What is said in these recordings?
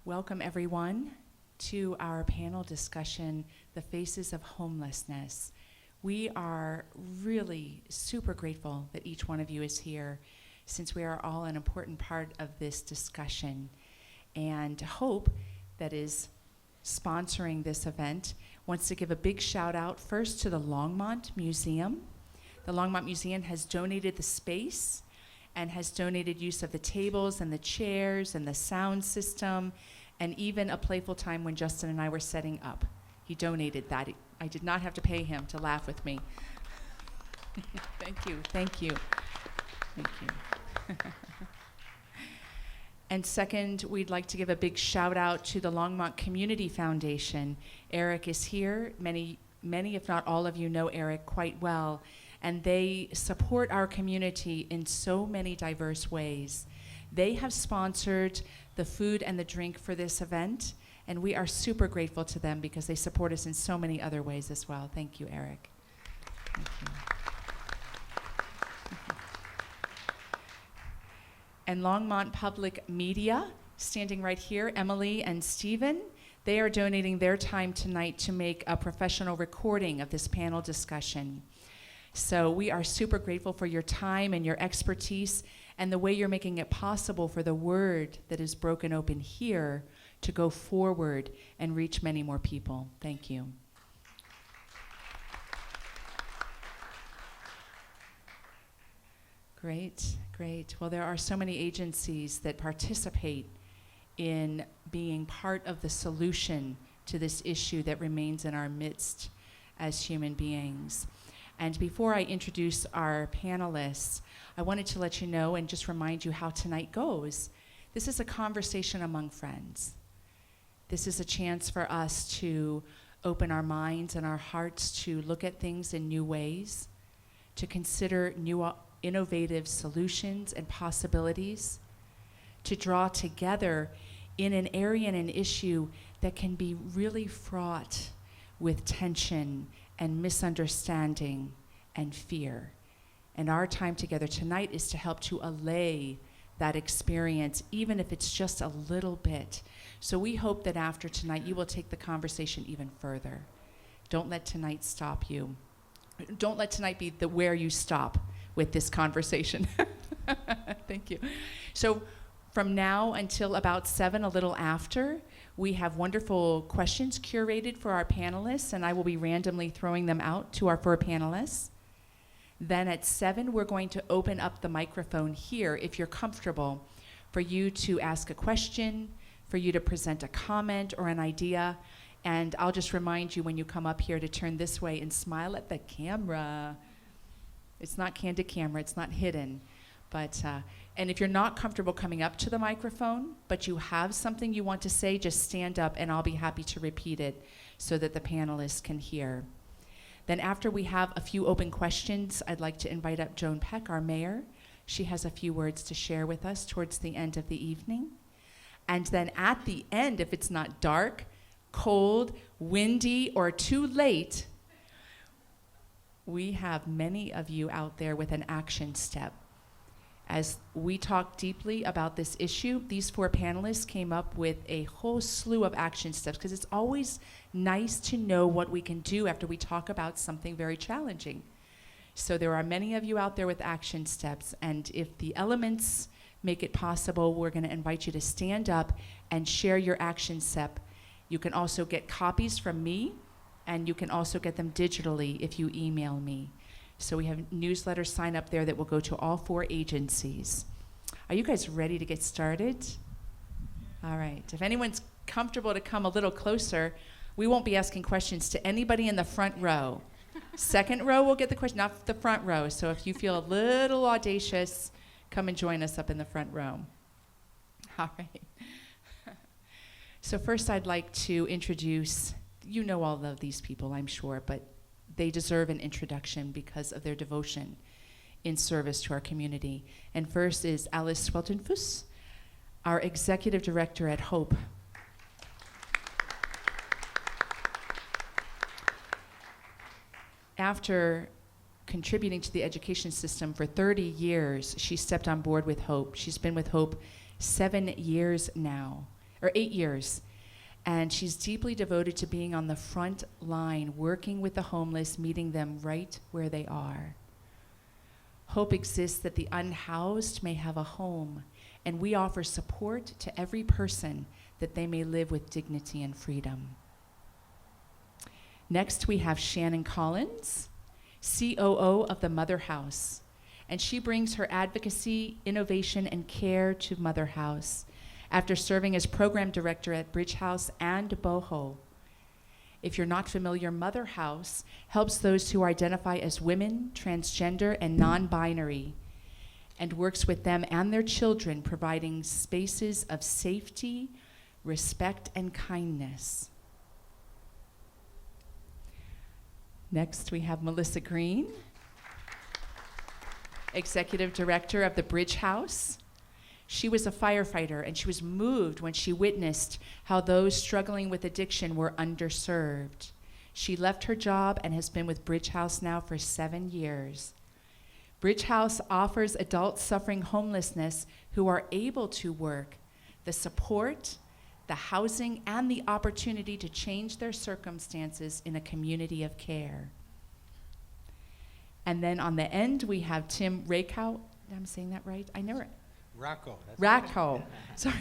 Welcome everyone to our panel discussion, The Faces of Homelessness. We are really super grateful that each one of you is here, since we are all an important part of this discussion. And Hope, that is sponsoring this event, wants to give a big shout out first to the Longmont Museum. The Longmont Museum has donated the space and has donated use of the tables and the chairs and the sound system, and even a playful time when Justin and I were setting up. He donated that. I did not have to pay him to laugh with me. Thank you, thank you, thank you. And second, we'd like to give a big shout out to the Longmont Community Foundation. Eric is here. Many, if not all of you know Eric quite well, and they support our community in so many diverse ways. They have sponsored the food and the drink for this event, and we are super grateful to them because they support us in so many other ways as well. Thank you, Eric. Thank you. And Longmont Public Media, standing right here, Emily and Stephen, they are donating their time tonight to make a professional recording of this panel discussion. So we are super grateful for your time and your expertise and the way you're making it possible for the word that is broken open here to go forward and reach many more people. Thank you. Great, great. Well, there are so many agencies that participate in being part of the solution to this issue that remains in our midst as human beings. And before I introduce our panelists, I wanted to let you know and just remind you how tonight goes. This is a conversation among friends. This is a chance for us to open our minds and our hearts to look at things in new ways, to consider new innovative solutions and possibilities, to draw together in an area and an issue that can be really fraught with tension and misunderstanding and fear. And our time together tonight is to help to allay that experience, even if it's just a little bit. So we hope that after tonight, you will take the conversation even further. Don't let tonight stop you. Don't let tonight be where you stop with this conversation. Thank you. So from now until about 7, a little after, we have wonderful questions curated for our panelists, and I will be randomly throwing them out to our 4 panelists. Then at 7, we're going to open up the microphone here, if you're comfortable, for you to ask a question, for you to present a comment or an idea. And I'll just remind you when you come up here to turn this way and smile at the camera. It's not candid camera, it's not hidden. But, and if you're not comfortable coming up to the microphone, but you have something you want to say, just stand up and I'll be happy to repeat it so that the panelists can hear. Then after we have a few open questions, I'd like to invite up Joan Peck, our mayor. She has a few words to share with us towards the end of the evening. And then at the end, if it's not dark, cold, windy, or too late, we have many of you out there with an action step. As we talk deeply about this issue, these 4 panelists came up with a whole slew of action steps, because it's always nice to know what we can do after we talk about something very challenging. So there are many of you out there with action steps, and if the elements make it possible, we're going to invite you to stand up and share your action step. You can also get copies from me, and you can also get them digitally if you email me. So we have newsletter sign up there that will go to all 4 agencies. Are you guys ready to get started? All right. If anyone's comfortable to come a little closer, we won't be asking questions to anybody in the front row. Second row will get the question, not the front row. So if you feel a little audacious, come and join us up in the front row. All right. So first I'd like to introduce, you know all of these people, I'm sure, but they deserve an introduction because of their devotion in service to our community. And first is Alice Sueltenfuss, our executive director at Hope. After contributing to the education system for 30 years, she stepped on board with Hope. She's been with Hope 7 years now, or 8 years. And she's deeply devoted to being on the front line, working with the homeless, meeting them right where they are. Hope exists that the unhoused may have a home, and we offer support to every person that they may live with dignity and freedom. Next, we have Shanan Collins, COO of the Mother House, and she brings her advocacy, innovation, and care to Mother House after serving as program director at Bridge House and Boho. If you're not familiar, Mother House helps those who identify as women, transgender, and non-binary, and works with them and their children, providing spaces of safety, respect, and kindness. Next, we have Melissa Green, Executive Director of the Bridge House. She was a firefighter, and she was moved when she witnessed how those struggling with addiction were underserved. She left her job and has been with Bridge House now for 7 years. Bridge House offers adults suffering homelessness who are able to work the support, the housing, and the opportunity to change their circumstances in a community of care. And then on the end, we have Tim Rakow. I'm saying that right? I never. Rakow. Rakow. Sorry.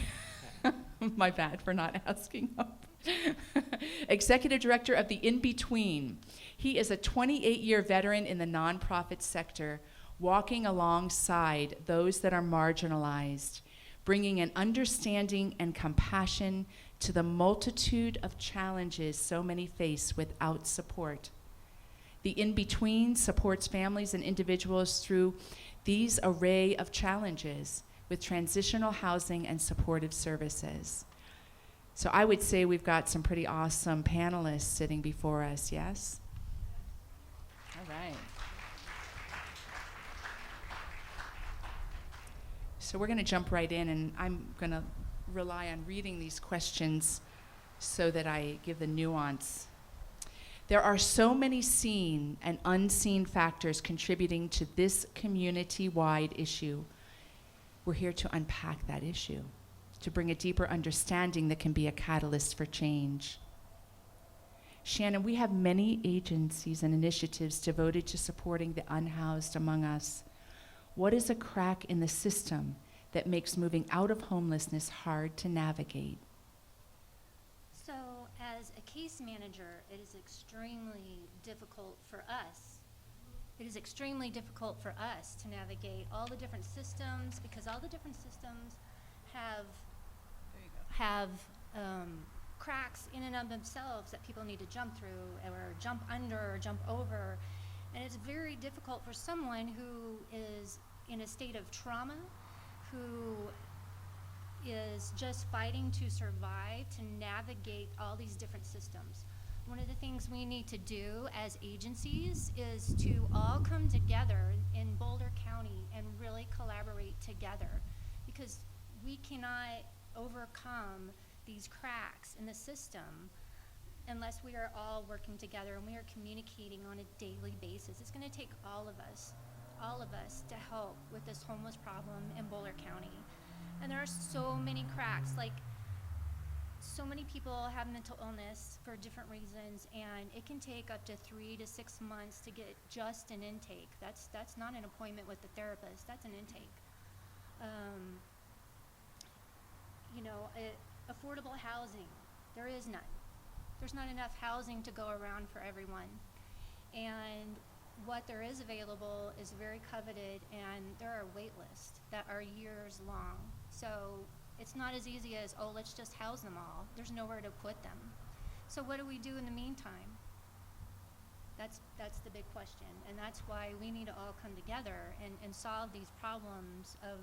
My bad for not asking up. Executive Director of the In-Between. He is a 28-year veteran in the nonprofit sector, walking alongside those that are marginalized, bringing an understanding and compassion to the multitude of challenges so many face without support. The In-Between supports families and individuals through these array of challenges with transitional housing and supportive services. So I would say we've got some pretty awesome panelists sitting before us, yes? All right. So we're going to jump right in, and I'm going to rely on reading these questions so that I give the nuance. There are so many seen and unseen factors contributing to this community-wide issue. We're here to unpack that issue, to bring a deeper understanding that can be a catalyst for change. Shanan, we have many agencies and initiatives devoted to supporting the unhoused among us. What is a crack in the system that makes moving out of homelessness hard to navigate? So, as a case manager, it is extremely difficult for us. It is extremely difficult for us to navigate all the different systems, because all the different systems have cracks in and of themselves that people need to jump through or jump under or jump over. And it's very difficult for someone who is in a state of trauma, who is just fighting to survive, to navigate all these different systems. One of the things we need to do as agencies is to all come together in Boulder County and really collaborate together, because we cannot overcome these cracks in the system unless we are all working together and we are communicating on a daily basis. It's going to take all of us to help with this homeless problem in Boulder County. And there are so many cracks, like so many people have mental illness for different reasons, and it can take up to 3 to 6 months to get just an intake. That's not an appointment with the therapist, that's an intake. Affordable housing, there is none. There's not enough housing to go around for everyone. And what there is available is very coveted, and there are wait lists that are years long. So it's not as easy as, oh, let's just house them all. There's nowhere to put them. So what do we do in the meantime? That's the big question, and that's why we need to all come together and solve these problems of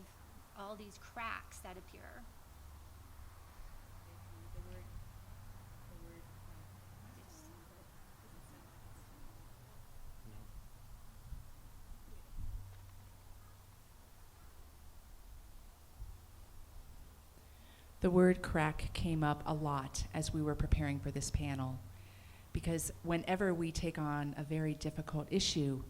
all these cracks that appear. The word crack came up a lot as we were preparing for this panel, because whenever we take on a very difficult issue,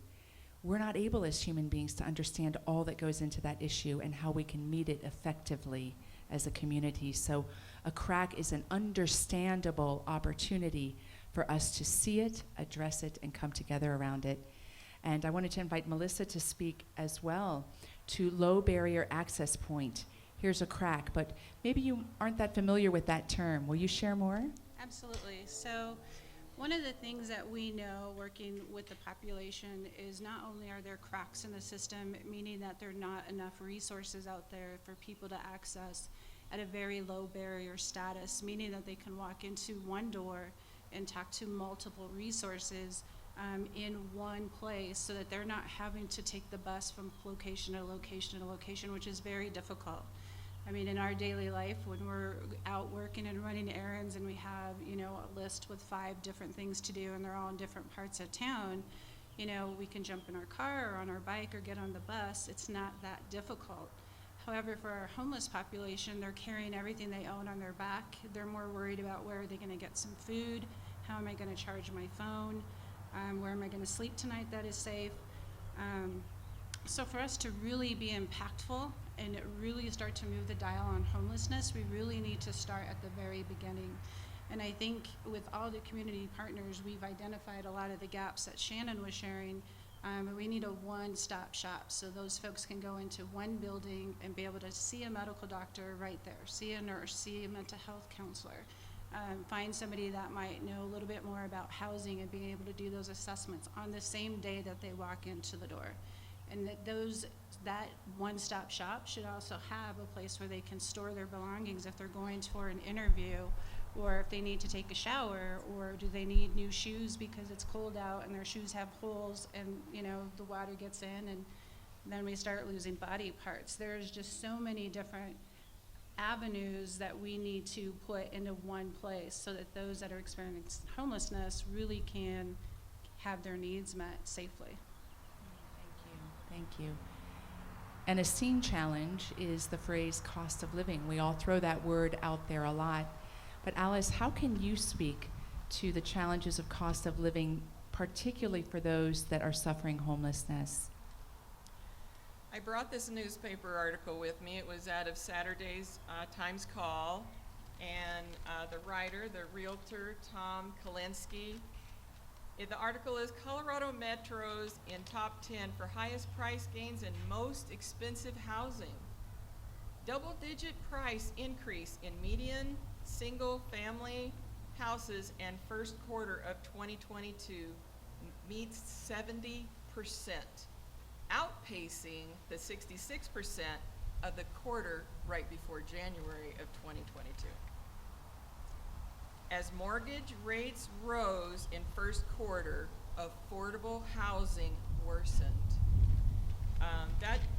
we're not able as human beings to understand all that goes into that issue and how we can meet it effectively as a community. So a crack is an understandable opportunity for us to see it, address it, and come together around it. And I wanted to invite Melissa to speak as well to low barrier access point. Here's a crack, but maybe you aren't that familiar with that term. Will you share more? Absolutely. So one of the things that we know working with the population is not only are there cracks in the system, meaning that there are not enough resources out there for people to access at a very low barrier status, meaning that they can walk into one door and talk to multiple resources in one place, so that they're not having to take the bus from location to location to location, which is very difficult. I mean, in our daily life, when we're out working and running errands and we have, a list with 5 different things to do and they're all in different parts of town, we can jump in our car or on our bike or get on the bus. It's not that difficult. However, for our homeless population, they're carrying everything they own on their back. They're more worried about where are they going to get some food, how am I going to charge my phone, where am I going to sleep tonight that is safe. So for us to really be impactful and really start to move the dial on homelessness, we really need to start at the very beginning. And I think with all the community partners, we've identified a lot of the gaps that Shanan was sharing. We need a one-stop shop, so those folks can go into one building and be able to see a medical doctor right there, see a nurse, see a mental health counselor, find somebody that might know a little bit more about housing and being able to do those assessments on the same day that they walk into the door. And that one-stop shop should also have a place where they can store their belongings if they're going for an interview, or if they need to take a shower, or do they need new shoes because it's cold out and their shoes have holes and the water gets in, and then we start losing body parts. There's just so many different avenues that we need to put into one place so that those that are experiencing homelessness really can have their needs met safely. Thank you. And a scene challenge is the phrase cost of living. We all throw that word out there a lot. But Alice, how can you speak to the challenges of cost of living, particularly for those that are suffering homelessness? I brought this newspaper article with me. It was out of Saturday's Times Call, and the writer, the realtor, Tom Kalinsky. The article is Colorado Metros in top 10 for highest price gains and most expensive housing. Double-digit price increase in median single-family houses and first quarter of 2022 meets 70%, outpacing the 66% of the quarter right before January of 2022. As mortgage rates rose in first quarter, affordable housing worsened.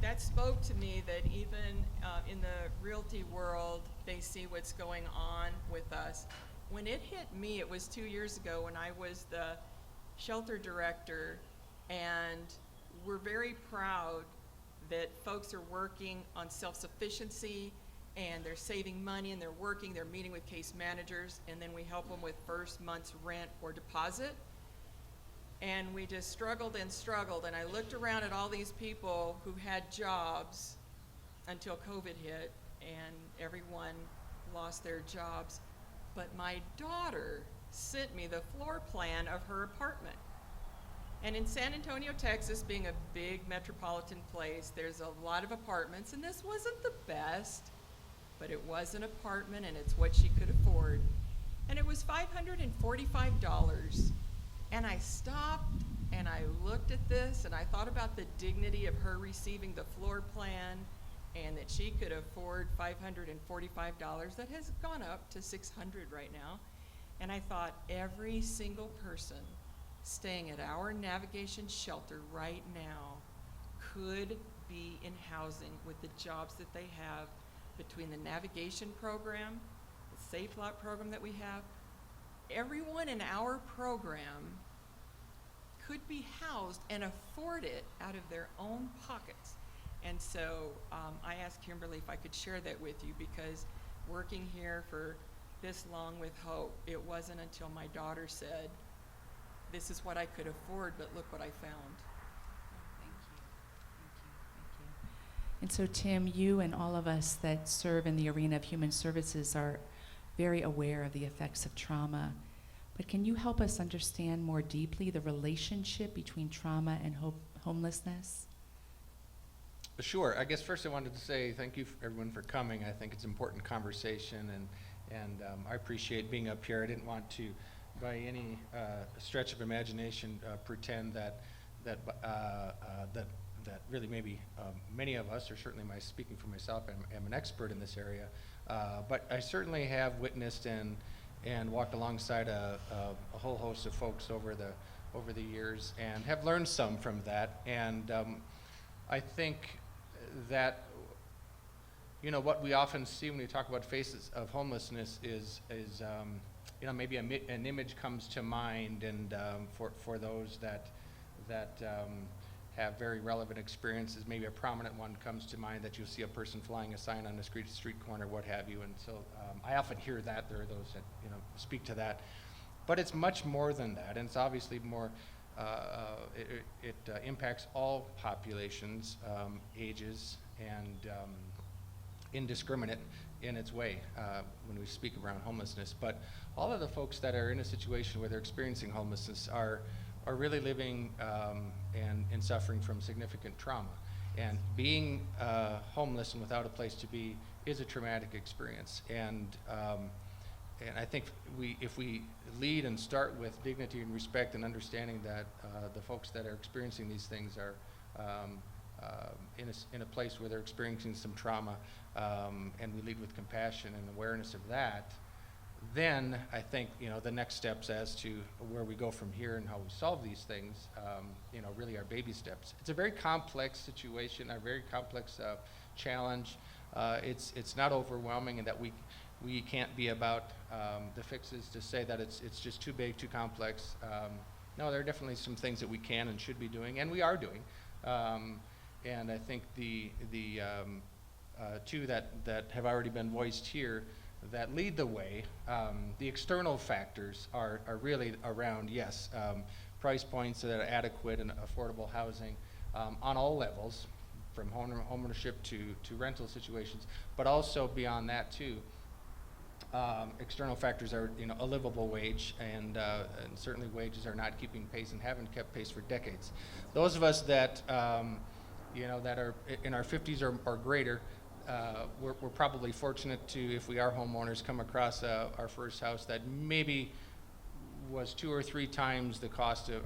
That spoke to me that even in the realty world, they see what's going on with us. When it hit me, it was 2 years ago when I was the shelter director, and we're very proud that folks are working on self-sufficiency and they're saving money and they're working, they're meeting with case managers, and then we help them with first month's rent or deposit. And we just struggled and struggled, and I looked around at all these people who had jobs until COVID hit, and everyone lost their jobs. But my daughter sent me the floor plan of her apartment. And in San Antonio, Texas, being a big metropolitan place, there's a lot of apartments, and this wasn't the best, but it was an apartment, and it's what she could afford. And it was $545. And I stopped, and I looked at this, and I thought about the dignity of her receiving the floor plan, and that she could afford $545. That has gone up to $600 right now. And I thought, every single person staying at our navigation shelter right now could be in housing with the jobs that they have between the navigation program, the Safe Lot program that we have. Everyone in our program could be housed and afford it out of their own pockets. And so I asked Kimberly if I could share that with you, because working here for this long with Hope, it wasn't until my daughter said, this is what I could afford, but look what I found. Thank you. And so, Tim, you and all of us that serve in the arena of human services are very aware of the effects of trauma. But can you help us understand more deeply the relationship between trauma and homelessness? Sure. I guess first I wanted to say thank you everyone for coming. I think it's an important conversation, and I appreciate being up here. I didn't want to, by any stretch of imagination, pretend that really maybe many of us, or certainly speaking for myself, am an expert in this area. But I certainly have witnessed and walked alongside a whole host of folks over the years, and have learned some from that. And I think that what we often see when we talk about faces of homelessness is maybe an image comes to mind, and for those that have very relevant experiences, maybe a prominent one comes to mind, that you'll see a person flying a sign on the street corner, what have you. And so I often hear that. There are those that speak to that, but it's much more than that, and it's obviously more. It impacts all populations, ages, and indiscriminate in its way when we speak around homelessness. But all of the folks that are in a situation where they're experiencing homelessness are really living and suffering from significant trauma. And being homeless and without a place to be is a traumatic experience. And I think if we lead and start with dignity and respect, and understanding that the folks that are experiencing these things are in a place where they're experiencing some trauma, and we lead with compassion and awareness of that, then I think the next steps as to where we go from here and how we solve these things, really are baby steps. It's a very complex situation, a very complex challenge. It's not overwhelming, and that we can't be about the fixes to say that it's just too big, too complex. No, there are definitely some things that we can and should be doing, and we are doing. And I think the two that have already been voiced here that lead the way, the external factors are really around, yes, price points that are adequate and affordable housing on all levels, from homeownership to rental situations, but also beyond that too. External factors are, a livable wage, and certainly wages are not keeping pace and haven't kept pace for decades. Those of us that that are in our 50s or greater, we're probably fortunate to, if we are homeowners, come across our first house that maybe was 2 or 3 times the cost of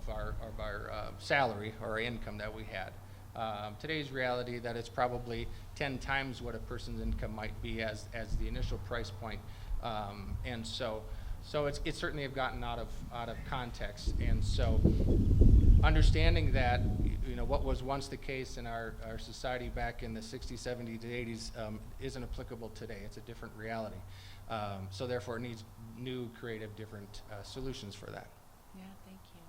our salary or our income that we had. Today's reality that it's probably 10 times what a person's income might be as the initial price point, and so it certainly have gotten out of context. And so understanding that what was once the case in our society back in the 60s, 70s, 80s isn't applicable today. It's a different reality. So therefore it needs new, creative, different solutions for that. Yeah, thank you.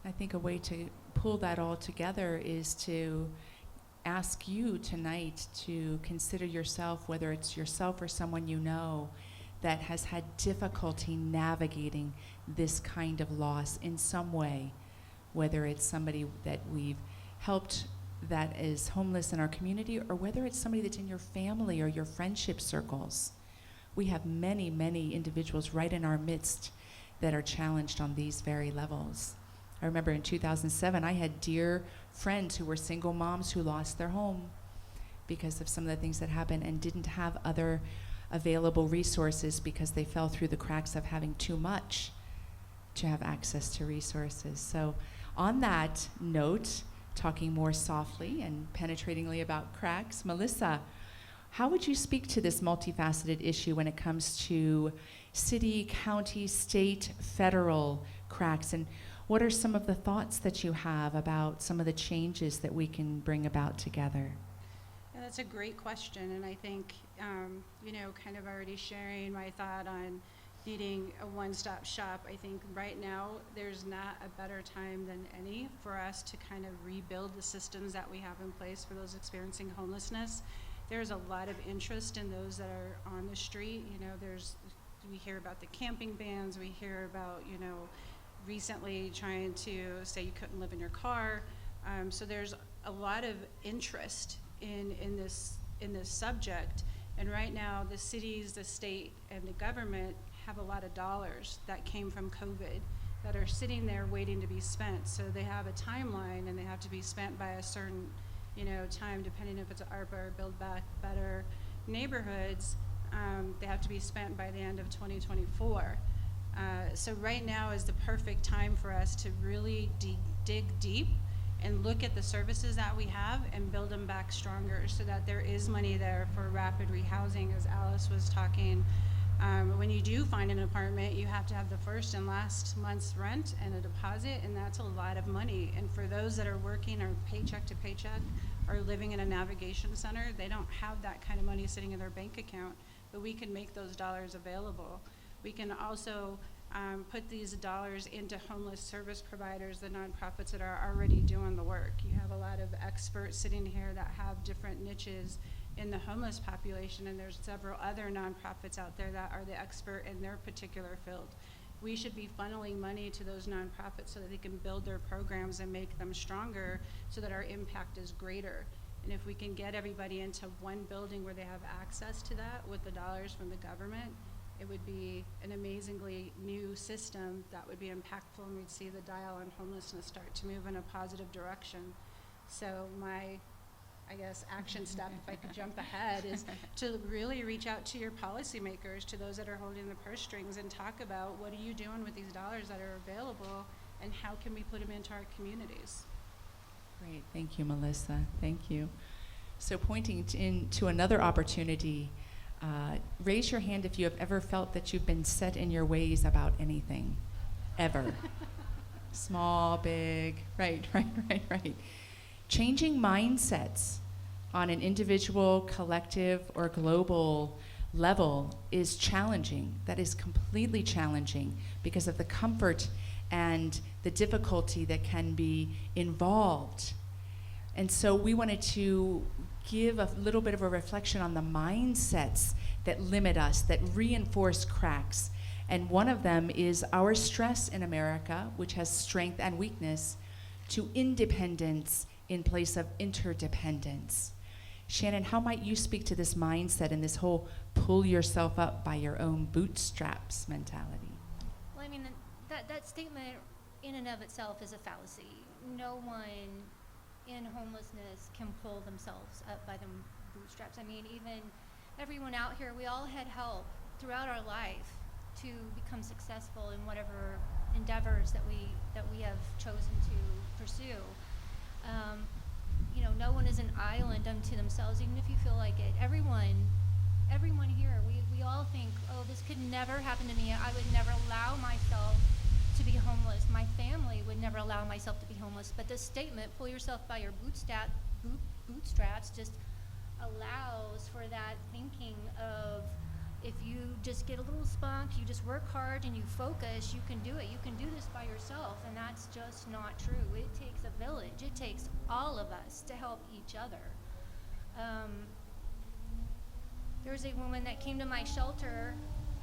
I think a way to pull that all together is to ask you tonight to consider yourself, whether it's yourself or someone that has had difficulty navigating this kind of loss in some way, whether it's somebody that we've helped that is homeless in our community, or whether it's somebody that's in your family or your friendship circles. We have many, many individuals right in our midst that are challenged on these very levels. I remember in 2007, I had dear friends who were single moms who lost their home because of some of the things that happened and didn't have other available resources because they fell through the cracks of having too much to have access to resources. So on that note, talking more softly and penetratingly about cracks, Melissa, how would you speak to this multifaceted issue when it comes to city, county, state, federal cracks? And what are some of the thoughts that you have about some of the changes that we can bring about together? Yeah, that's a great question, and I think, kind of already sharing my thought on needing a one-stop shop. I think right now there's not a better time than any for us to kind of rebuild the systems that we have in place for those experiencing homelessness. There's a lot of interest in those that are on the street. We hear about the camping bans, we hear about, recently trying to say you couldn't live in your car. So there's a lot of interest in this subject. And right now, the cities, the state, and the government have a lot of dollars that came from COVID that are sitting there waiting to be spent. So they have a timeline, and they have to be spent by a certain, time, depending if it's ARPA or Build Back Better neighborhoods. They have to be spent by the end of 2024. So right now is the perfect time for us to really dig deep and look at the services that we have and build them back stronger, so that there is money there for rapid rehousing, as Alice was talking. When you do find an apartment, you have to have the first and last month's rent and a deposit, and that's a lot of money. And for those that are working or paycheck to paycheck or living in a navigation center, they don't have that kind of money sitting in their bank account, but we can make those dollars available. We can also put these dollars into homeless service providers, the nonprofits that are already doing the work. You have a lot of experts sitting here that have different niches in the homeless population, and there's several other nonprofits out there that are the expert in their particular field. We should be funneling money to those nonprofits so that they can build their programs and make them stronger, so that our impact is greater. And if we can get everybody into one building where they have access to that with the dollars from the government, it would be an amazingly new system that would be impactful, and we'd see the dial on homelessness start to move in a positive direction. So my, action step, if I could jump ahead, is to really reach out to your policymakers, to those that are holding the purse strings, and talk about what are you doing with these dollars that are available, and how can we put them into our communities. Great, thank you, Melissa. Thank you. So pointing into another opportunity, raise your hand if you have ever felt that you've been set in your ways about anything, ever. Small, big, right. Changing mindsets on an individual, collective, or global level is challenging. That is completely challenging because of the comfort and the difficulty that can be involved. And so we wanted to give a little bit of a reflection on the mindsets that limit us, that reinforce cracks. And one of them is our stress in America, which has strength and weakness, to independence in place of interdependence. Shanan, how might you speak to this mindset and this whole pull yourself up by your own bootstraps mentality? Well, that statement in and of itself is a fallacy. No one in homelessness can pull themselves up by the bootstraps. Even everyone out here, we all had help throughout our life to become successful in whatever endeavors that we have chosen to pursue. No one is an island unto themselves, even if you feel like it. Everyone here, we all think, oh, this could never happen to me. I would never allow myself to be homeless. My family would never allow myself to be homeless. But this statement, pull yourself by your bootstraps, just allows for that thinking of, if you just get a little spunk, you just work hard and you focus, you can do it. You can do this by yourself, and that's just not true. It takes a village. It takes all of us to help each other. There was a woman that came to my shelter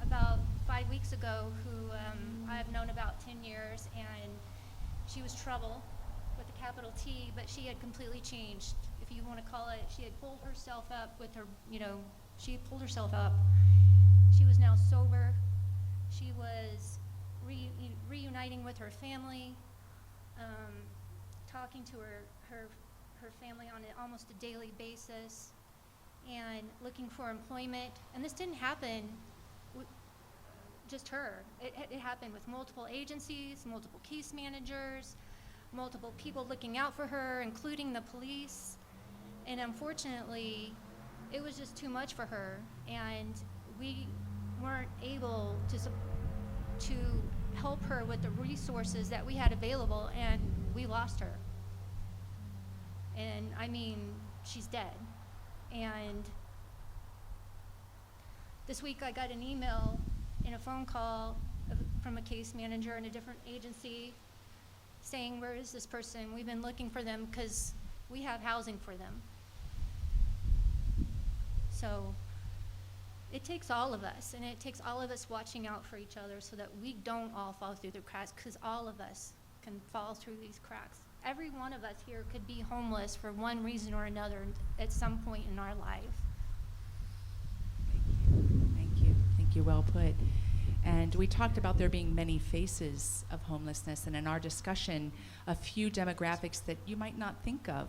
about 5 weeks ago who I've known about 10 years, and she was trouble with a capital T, but she had completely changed, if you want to call it. She had pulled herself up with her, she pulled herself up. She was now sober. She was reuniting with her family, talking to her family on almost a daily basis, and looking for employment. And this didn't happen with just her. It happened with multiple agencies, multiple case managers, multiple people looking out for her, including the police. And unfortunately, it was just too much for her, and we weren't able to help her with the resources that we had available, and we lost her. And she's dead. And this week I got an email and a phone call from a case manager in a different agency saying, where is this person? We've been looking for them because we have housing for them. So it takes all of us, and it takes all of us watching out for each other so that we don't all fall through the cracks, because all of us can fall through these cracks every one of us here could be homeless for one reason or another at some point in our life. Thank you, well put. And we talked about there being many faces of homelessness, and in our discussion, a few demographics that you might not think of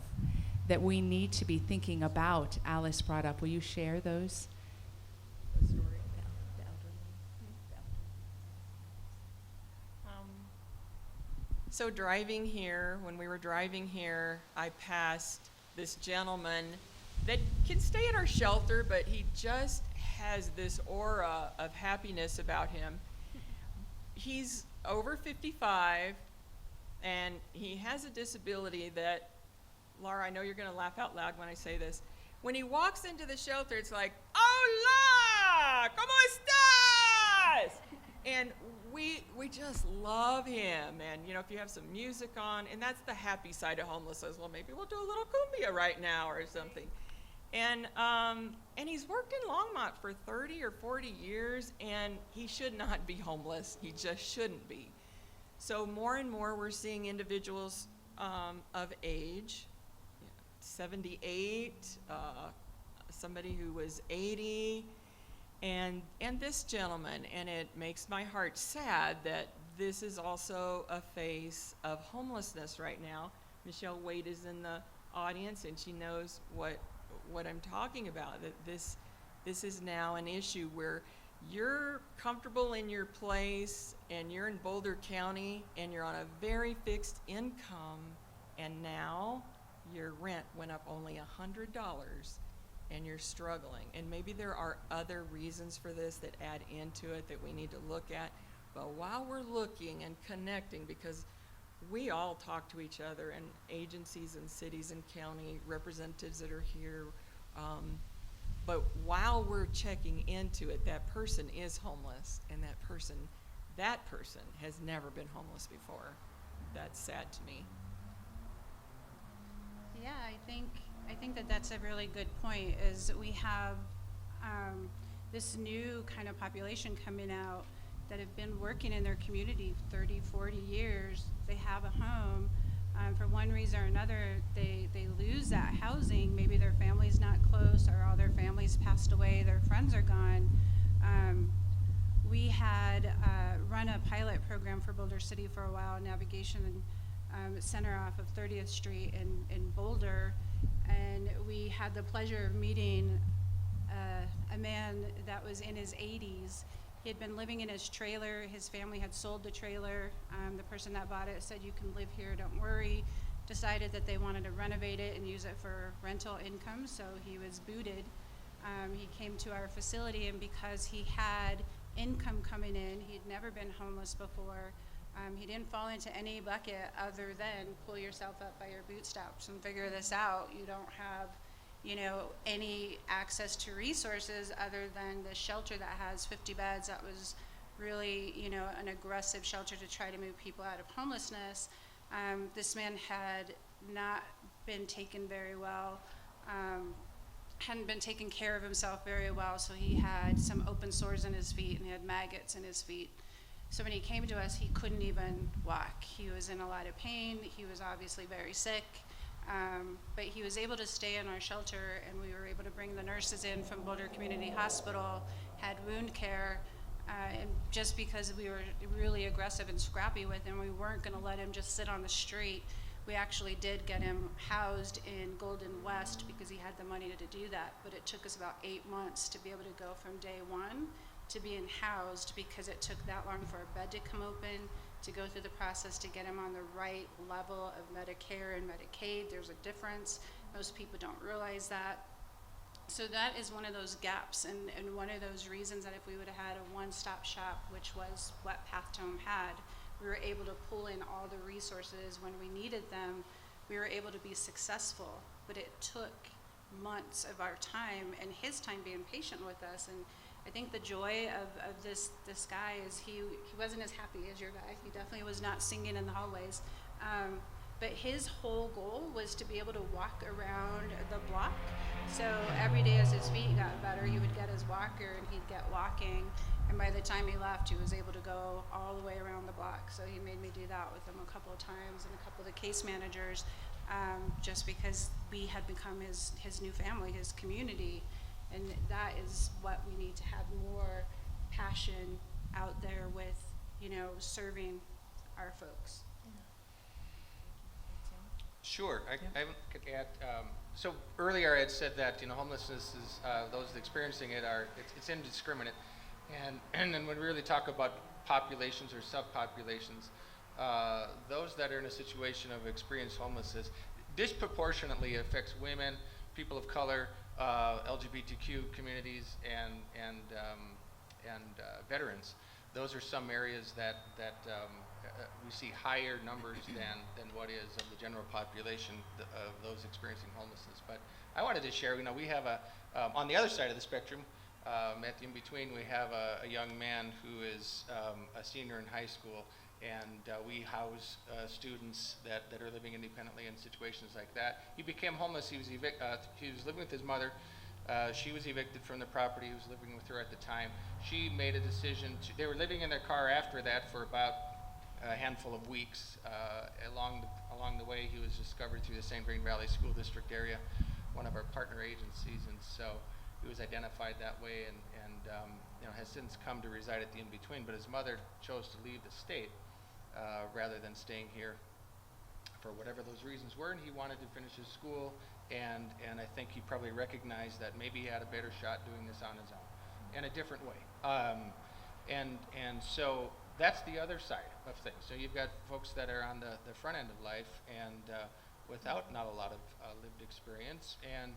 that we need to be thinking about. Alice brought up. Will you share those? So driving here, when we were driving here, I passed this gentleman that can stay at our shelter, but he just has this aura of happiness about him. He's over 55, and he has a disability that, Laura, I know you're gonna laugh out loud when I say this. When he walks into the shelter, it's like, hola, ¿cómo estás? And we just love him. And you know, if you have some music on, and that's the happy side of homelessness. Well, maybe we'll do a little cumbia right now or something. And he's worked in Longmont for 30 or 40 years, and he should not be homeless. He just shouldn't be. So more and more we're seeing individuals of age, 78, somebody who was 80, and this gentleman. And it makes my heart sad that this is also a face of homelessness right now. Michelle Wade is in the audience, and she knows what I'm talking about, that this is now an issue where you're comfortable in your place and you're in Boulder County and you're on a very fixed income, and now your rent went up only $100 and you're struggling. And maybe there are other reasons for this that add into it that we need to look at. But while we're looking and connecting, because we all talk to each other, and agencies and cities and county representatives that are here, but while we're checking into it, that person is homeless, and that person has never been homeless before. That's sad to me. Yeah, I think that that's a really good point, is we have this new kind of population coming out that have been working in their community 30, 40 years. They have a home. For one reason or another, they lose that housing. Maybe their family's not close, or all their families passed away, their friends are gone. We had run a pilot program for Boulder City for a while, navigation center off of 30th Street in Boulder, and we had the pleasure of meeting a man that was in his 80s. He had been living in his trailer. His family had sold the trailer. The person that bought it said, "You can live here, don't worry." Decided that they wanted to renovate it and use it for rental income, so he was booted. He came to our facility, and because he had income coming in, he'd never been homeless before. He didn't fall into any bucket other than pull yourself up by your bootstraps and figure this out. You don't have, any access to resources other than the shelter that has 50 beds. That was really, an aggressive shelter to try to move people out of homelessness. This man had not been taken very well, hadn't been taking care of himself very well, so he had some open sores in his feet and he had maggots in his feet. So when he came to us, he couldn't even walk. He was in a lot of pain. He was obviously very sick. But he was able to stay in our shelter, and we were able to bring the nurses in from Boulder Community Hospital, had wound care, and just because we were really aggressive and scrappy with him, we weren't going to let him just sit on the street. We actually did get him housed in Golden West because he had the money to do that, but it took us about 8 months to be able to go from day one to being housed, because it took that long for a bed to come open, to go through the process to get him on the right level of Medicare and Medicaid. There's a difference. Most people don't realize that. So that is one of those gaps, and one of those reasons that if we would have had a one-stop shop, which was what Path to Home had, we were able to pull in all the resources when we needed them. We were able to be successful, but it took months of our time and his time being patient with us. And I think the joy of this guy is he wasn't as happy as your guy. He definitely was not singing in the hallways. But his whole goal was to be able to walk around the block So every day as his feet got better, he would get his walker and he'd get walking. And by the time he left, he was able to go all the way around the block. So he made me do that with him a couple of times, and a couple of the case managers, just because we had become his new family, his community. And that is what we need to have more passion out there with, serving our folks. Sure, I could add, so earlier I had said that, homelessness is, those experiencing it it's indiscriminate. And then when we really talk about populations or subpopulations, those that are in a situation of experienced homelessness disproportionately affects women, people of color, LGBTQ communities, and veterans. Those are some areas that we see higher numbers than what is of the general population of those experiencing homelessness. But I wanted to share, we have on the other side of the spectrum, at the in-between, we have a young man who is a senior in high school, and we house students that are living independently in situations like that. He became homeless. He was living with his mother. She was evicted from the property. He was living with her at the time. She made a decision they were living in their car after that for about a handful of weeks. Along the way, he was discovered through the St. Green Valley School District area, one of our partner agencies, and so he was identified that way, and has since come to reside at the in-between. But his mother chose to leave the state rather than staying here for whatever those reasons were, and he wanted to finish his school, and I think he probably recognized that maybe he had a better shot doing this on his own in a different way. And so that's the other side of things. So you've got folks that are on the front end of life and without not a lot of lived experience, and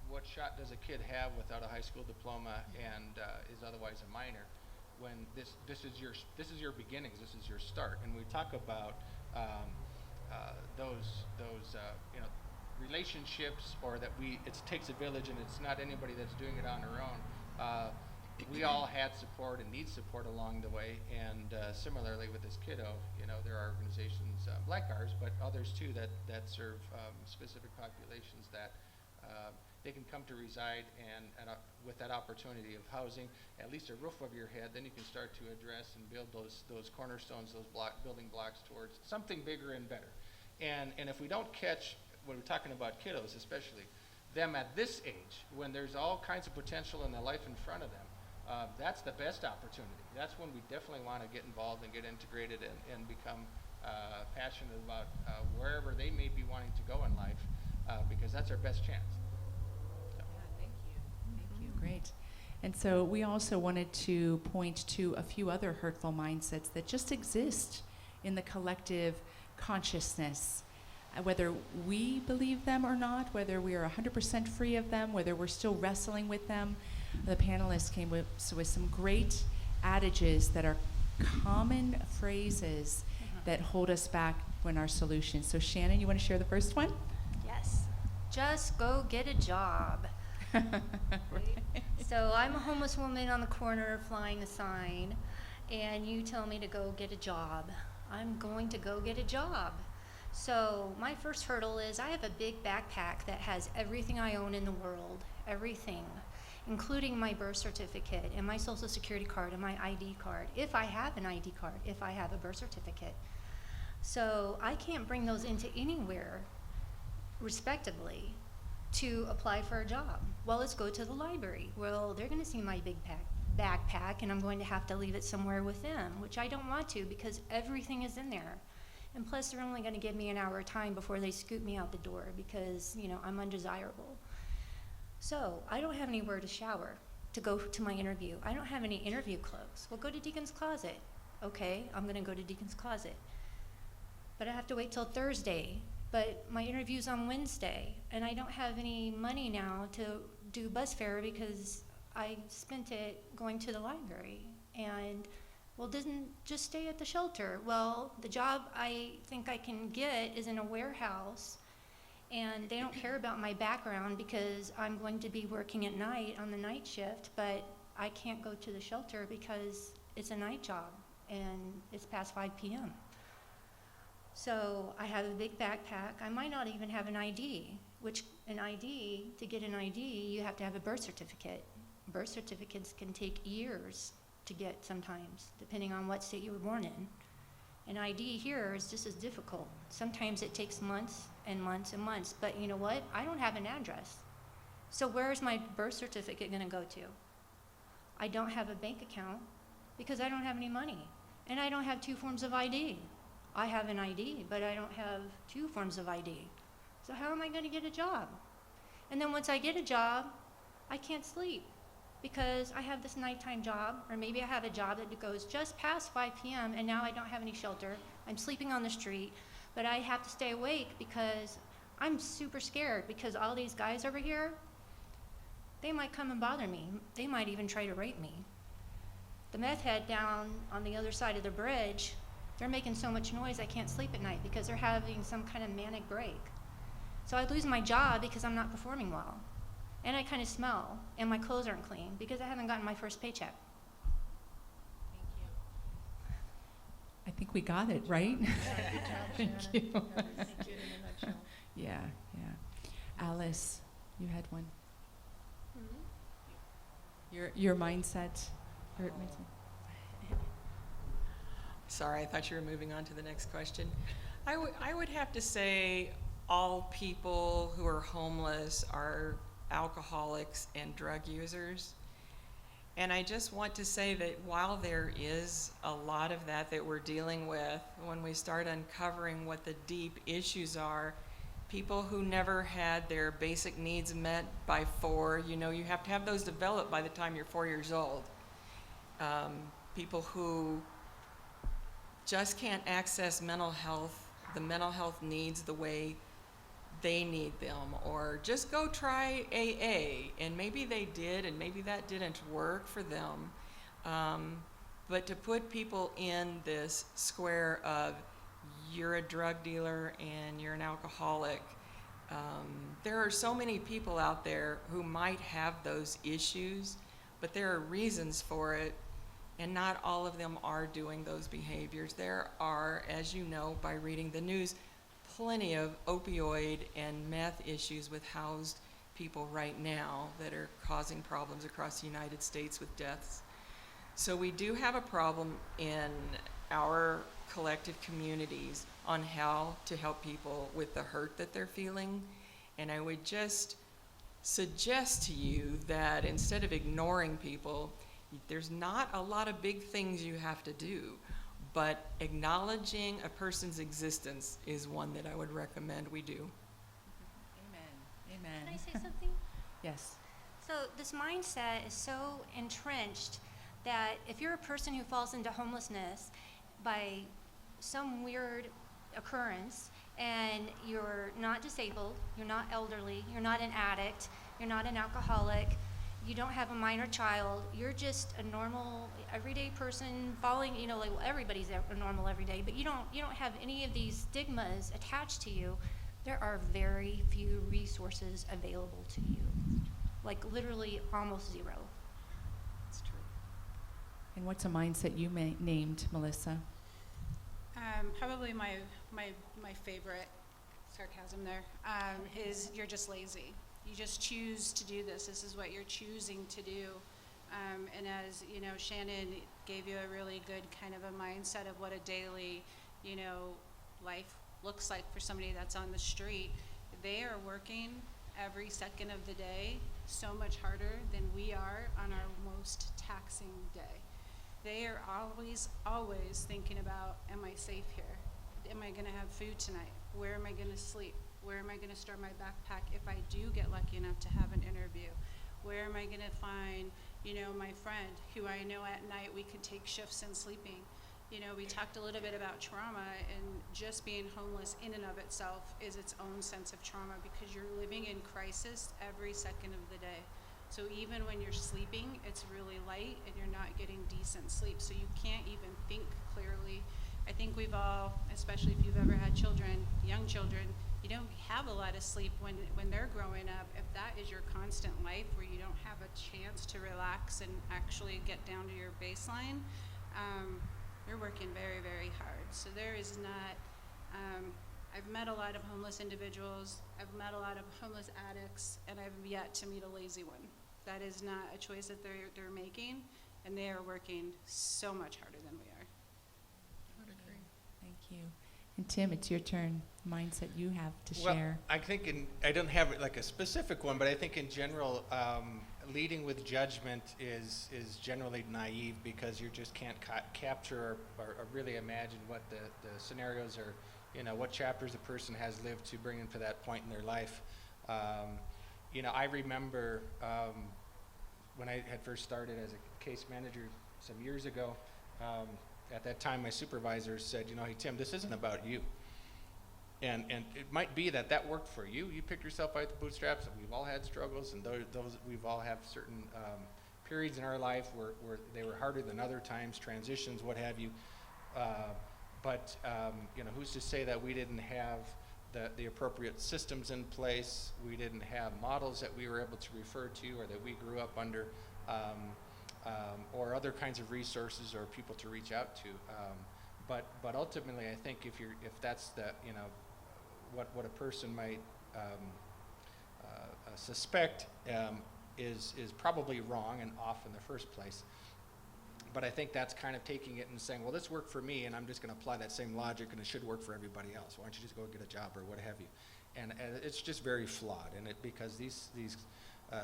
what shot does a kid have without a high school diploma and is otherwise a minor, when this is your beginnings, this is your start. And we talk about those relationships, or that it takes a village, and it's not anybody that's doing it on their own. We all had support and need support along the way, and similarly with this kiddo, there are organizations like ours, but others too that serve specific populations that they can come to reside, and with that opportunity of housing, at least a roof over your head, then you can start to address and build those cornerstones, those building blocks towards something bigger and better. And if we don't catch, when we're talking about kiddos especially, them at this age, when there's all kinds of potential in their life in front of them, that's the best opportunity. That's when we definitely want to get involved and get integrated and become passionate about wherever they may be wanting to go in life, because that's our best chance. Great. And so we also wanted to point to a few other hurtful mindsets that just exist in the collective consciousness, whether we believe them or not, whether we are 100% free of them, whether we're still wrestling with them. The panelists came with some great adages that are common phrases that hold us back when our solutions. So Shannon, you want to share the first one? Yes. Just go get a job. Right. So I'm a homeless woman on the corner flying a sign, and you tell me to go get a job. I'm going to go get a job. So my first hurdle is I have a big backpack that has everything I own in the world, everything, including my birth certificate and my social security card and my ID card, if I have an ID card, if I have a birth certificate. So I can't bring those into anywhere respectively to apply for a job. Well, let's go to the library. Well, they're going to see my big backpack, and I'm going to have to leave it somewhere with them, which I don't want to, because everything is in there. And plus, they're only going to give me an hour of time before they scoot me out the door, because I'm undesirable. So I don't have anywhere to shower to go to my interview. I don't have any interview clothes. Well, go to Deacon's Closet. Okay, I'm going to go to Deacon's Closet. But I have to wait till Thursday. But my interview's on Wednesday, and I don't have any money now to do bus fare because I spent it going to the library. And, well, didn't just stay at the shelter. Well, the job I think I can get is in a warehouse, and they don't care about my background because I'm going to be working at night on the night shift, but I can't go to the shelter because it's a night job, and it's past 5 p.m. So I have a big backpack. I might not even have an ID. which an ID, to get an ID, you have to have a birth certificate. Birth certificates can take years to get sometimes, depending on what state you were born in. An ID here is just as difficult. Sometimes it takes months and months and months, but you know what? I don't have an address. So where is my birth certificate gonna go to? I don't have a bank account because I don't have any money. And I don't have 2 forms of ID. I have an ID, but I don't have 2 forms of ID. So how am I gonna get a job? And then once I get a job, I can't sleep because I have this nighttime job, or maybe I have a job that goes just past 5 p.m. and now I don't have any shelter. I'm sleeping on the street, but I have to stay awake because I'm super scared because all these guys over here, they might come and bother me. They might even try to rape me. The meth head down on the other side of the bridge, they're making so much noise I can't sleep at night because they're having some kind of manic break. So I lose my job because I'm not performing well. And I kind of smell, and my clothes aren't clean because I haven't gotten my first paycheck. Thank you. I think we got it, right? Good job, Thank Shannon. you. That was it in a nutshell. Yeah, yeah. Alice, you had one. Your mindset. Your mindset. Sorry, I thought you were moving on to the next question. I would have to say all people who are homeless are alcoholics and drug users. And I just want to say that while there is a lot of that we're dealing with, when we start uncovering what the deep issues are, people who never had their basic needs met by 4, you have to have those developed by the time you're 4 years old. People who just can't access the mental health needs the way they need them, or just go try AA, and maybe they did, and maybe that didn't work for them. But to put people in this square of you're a drug dealer and you're an alcoholic, there are so many people out there who might have those issues, but there are reasons for it, and not all of them are doing those behaviors. There are, as you know by reading the news, plenty of opioid and meth issues with housed people right now that are causing problems across the United States with deaths. So we do have a problem in our collective communities on how to help people with the hurt that they're feeling. And I would just suggest to you that instead of ignoring people, there's not a lot of big things you have to do, but acknowledging a person's existence is one that I would recommend we do. Amen. Amen. Can I say something? Yes. So this mindset is so entrenched that if you're a person who falls into homelessness by some weird occurrence and you're not disabled, you're not elderly, you're not an addict, you're not an alcoholic, you don't have a minor child, you're just a normal, everyday person falling, like everybody's a normal every day, but you don't have any of these stigmas attached to you, there are very few resources available to you. Like literally almost zero. That's true. And what's a mindset you named, Melissa? Probably my favorite sarcasm there is you're just lazy. You just choose to do this. This is what you're choosing to do. And as Shannon gave you a really good kind of a mindset of what a daily, life looks like for somebody that's on the street. They are working every second of the day so much harder than we are on our most taxing day. They are always thinking about, am I safe here? Am I gonna have food tonight? Where am I gonna sleep? Where am I gonna store my backpack if I do get lucky enough to have an interview? Where am I gonna find, my friend who I know at night we could take shifts in sleeping? We talked a little bit about trauma, and just being homeless in and of itself is its own sense of trauma because you're living in crisis every second of the day. So even when you're sleeping, it's really light and you're not getting decent sleep, so you can't even think clearly. I think we've all, especially if you've ever had children, young children, you don't have a lot of sleep when they're growing up. If that is your constant life where you don't have a chance to relax and actually get down to your baseline, you're working very, very hard. So there is not, I've met a lot of homeless individuals, I've met a lot of homeless addicts, and I've yet to meet a lazy one. That is not a choice that they're making, and they are working so much harder than we are. I would agree. Thank you. And Tim, it's your turn. Mindset you have to Well, share. I think I don't have like a specific one, but I think in general, leading with judgment is generally naive because you just can't capture or really imagine what the scenarios are, what chapters a person has lived to bring them to that point in their life. I remember when I had first started as a case manager some years ago, at that time my supervisor said, hey Tim, this isn't about you. And it might be that worked for you. You picked yourself out the bootstraps, and we've all had struggles, and those we've all have certain periods in our life where they were harder than other times, transitions, what have you. But who's to say that we didn't have the appropriate systems in place, we didn't have models that we were able to refer to or that we grew up under, or other kinds of resources or people to reach out to. But ultimately, I think if that's the what a person might suspect is probably wrong and off in the first place. But I think that's kind of taking it and saying, well, this worked for me, and I'm just going to apply that same logic, and it should work for everybody else. Why don't you just go get a job or what have you? And it's just very flawed, and because these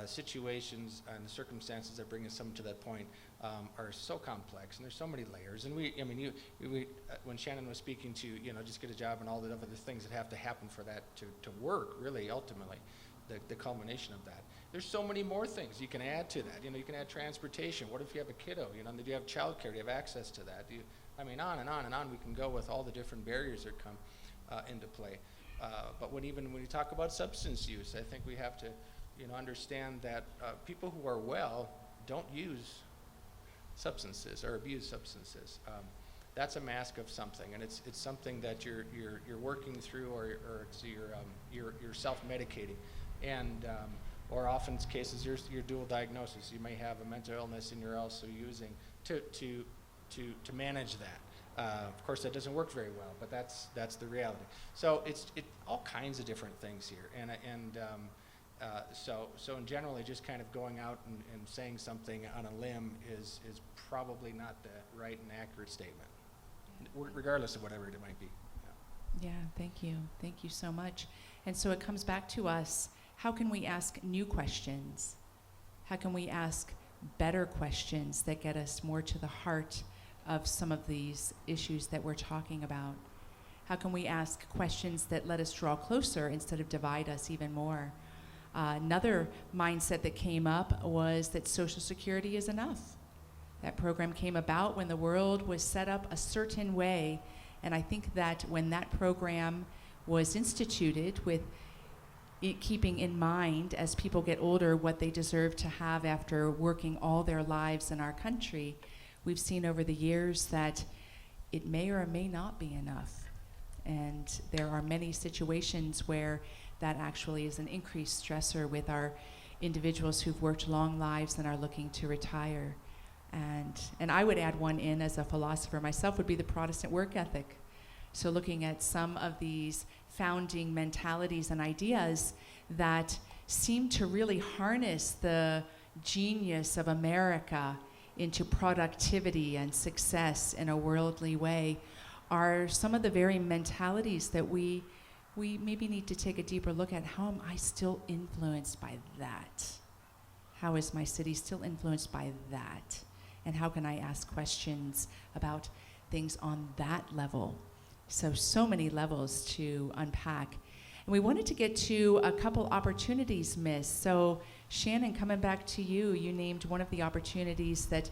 situations and the circumstances that bring us some to that point are so complex, and there's so many layers. And we when Shanan was speaking to just get a job and all the other things that have to happen for that to work, really ultimately, the culmination of that. There's so many more things you can add to that. You can add transportation. What if you have a kiddo? Do you have childcare? Do you have access to that? On and on and on we can go with all the different barriers that come into play. But when you talk about substance use, I think we have to understand that people who are well don't use substances or abuse substances. That's a mask of something, and it's something that you're working through, or it's you're self-medicating, and or often cases you're dual diagnosis. You may have a mental illness and you're also using to manage that. Of course, that doesn't work very well, but that's the reality. So it's all kinds of different things here, and so in general, just kind of going out and saying something on a limb is probably not the right and accurate statement, regardless of whatever it might be. Yeah, thank you. Thank you so much. And so it comes back to us. How can we ask new questions? How can we ask better questions that get us more to the heart of some of these issues that we're talking about? How can we ask questions that let us draw closer instead of divide us even more? Another mindset that came up was that Social Security is enough. That program came about when the world was set up a certain way, and I think that when that program was instituted with keeping in mind, as people get older, what they deserve to have after working all their lives in our country, we've seen over the years that it may or may not be enough. And there are many situations where that actually is an increased stressor with our individuals who've worked long lives and are looking to retire. And I would add one in as a philosopher myself would be the Protestant work ethic. So looking at some of these founding mentalities and ideas that seem to really harness the genius of America into productivity and success in a worldly way are some of the very mentalities that we maybe need to take a deeper look at. How am I still influenced by that? How is my city still influenced by that? And how can I ask questions about things on that level? So many levels to unpack. And we wanted to get to a couple opportunities missed. So Shanan, coming back to you, you named one of the opportunities that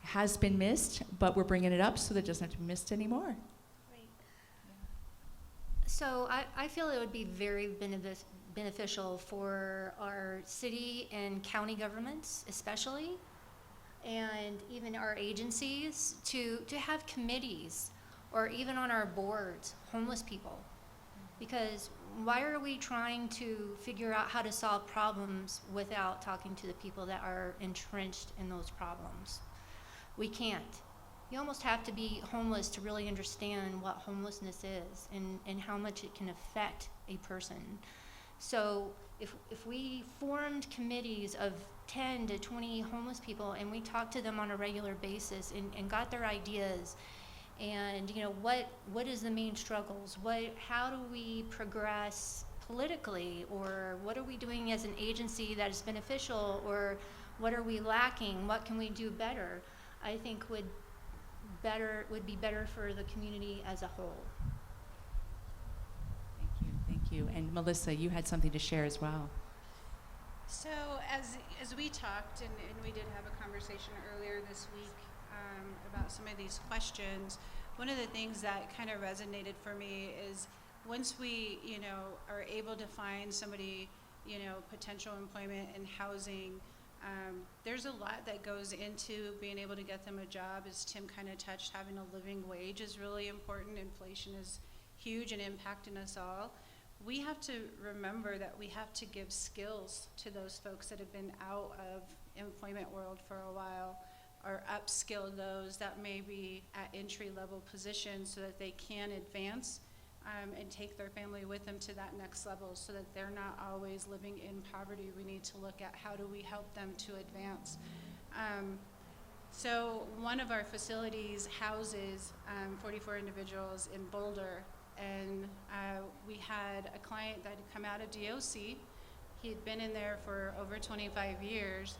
has been missed, but we're bringing it up so that it doesn't have to be missed anymore. Right. So I feel it would be very beneficial for our city and county governments especially, and even our agencies to have committees or even on our boards, homeless people. Because why are we trying to figure out how to solve problems without talking to the people that are entrenched in those problems? We can't. You almost have to be homeless to really understand what homelessness is and how much it can affect a person. So if we formed committees of 10 to 20 homeless people and we talked to them on a regular basis and got their ideas and what is the main struggles, how do we progress politically, or what are we doing as an agency that is beneficial, or what are we lacking, what can we do better, I think would be better for the community as a whole. Thank you. And Melissa, you had something to share as well. So as we talked, and we did have a conversation earlier this week about some of these questions, one of the things that kind of resonated for me is once we, are able to find somebody, potential employment and housing, there's a lot that goes into being able to get them a job. As Tim kind of touched, having a living wage is really important. Inflation is huge and impacting us all. We have to remember that we have to give skills to those folks that have been out of employment world for a while, or upskill those that may be at entry-level positions so that they can advance and take their family with them to that next level so that they're not always living in poverty. We need to look at how do we help them to advance. So one of our facilities houses 44 individuals in Boulder, and we had a client that had come out of DOC. He had been in there for over 25 years,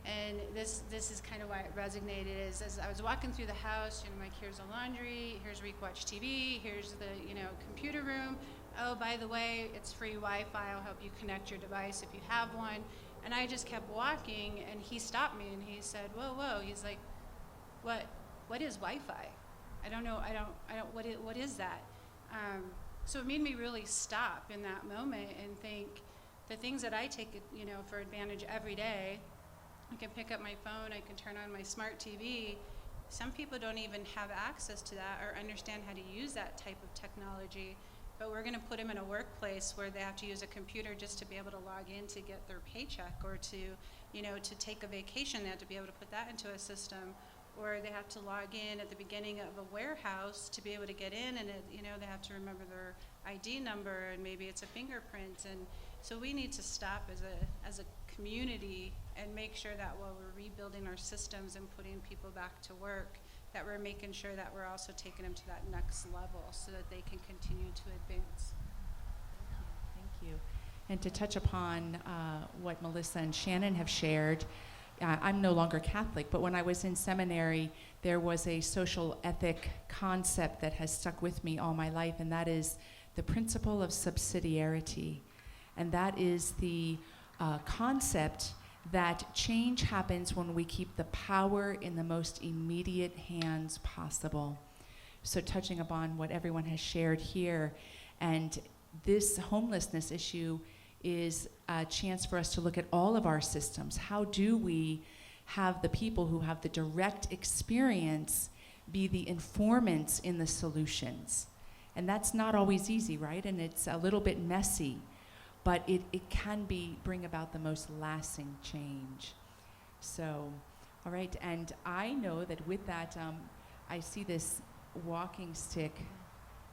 and this is kind of why it resonated. Is as I was walking through the house, like, here's a laundry, here's where you can watch TV, here's the computer room. Oh, by the way, it's free Wi-Fi. I'll help you connect your device if you have one. And I just kept walking, and he stopped me and he said, "Whoa!" He's like, "What is Wi-Fi? I don't know. I don't. What is that?" So it made me really stop in that moment and think the things that I take, for advantage every day. I can pick up my phone, I can turn on my smart TV. Some people don't even have access to that or understand how to use that type of technology, but we're gonna put them in a workplace where they have to use a computer just to be able to log in to get their paycheck, or to, to take a vacation. They have to be able to put that into a system, or they have to log in at the beginning of a warehouse to be able to get in, and they have to remember their ID number, and maybe it's a fingerprint. And so we need to stop as a community and make sure that while we're rebuilding our systems and putting people back to work, that we're making sure that we're also taking them to that next level so that they can continue to advance. Thank you. And to touch upon what Melissa and Shanan have shared, I'm no longer Catholic, but when I was in seminary, there was a social ethic concept that has stuck with me all my life, and that is the principle of subsidiarity. And that is the concept that change happens when we keep the power in the most immediate hands possible. So touching upon what everyone has shared here, and this homelessness issue is a chance for us to look at all of our systems. How do we have the people who have the direct experience be the informants in the solutions? And that's not always easy, right? And it's a little bit messy, but it can bring about the most lasting change. So, all right, and I know that with that, I see this walking stick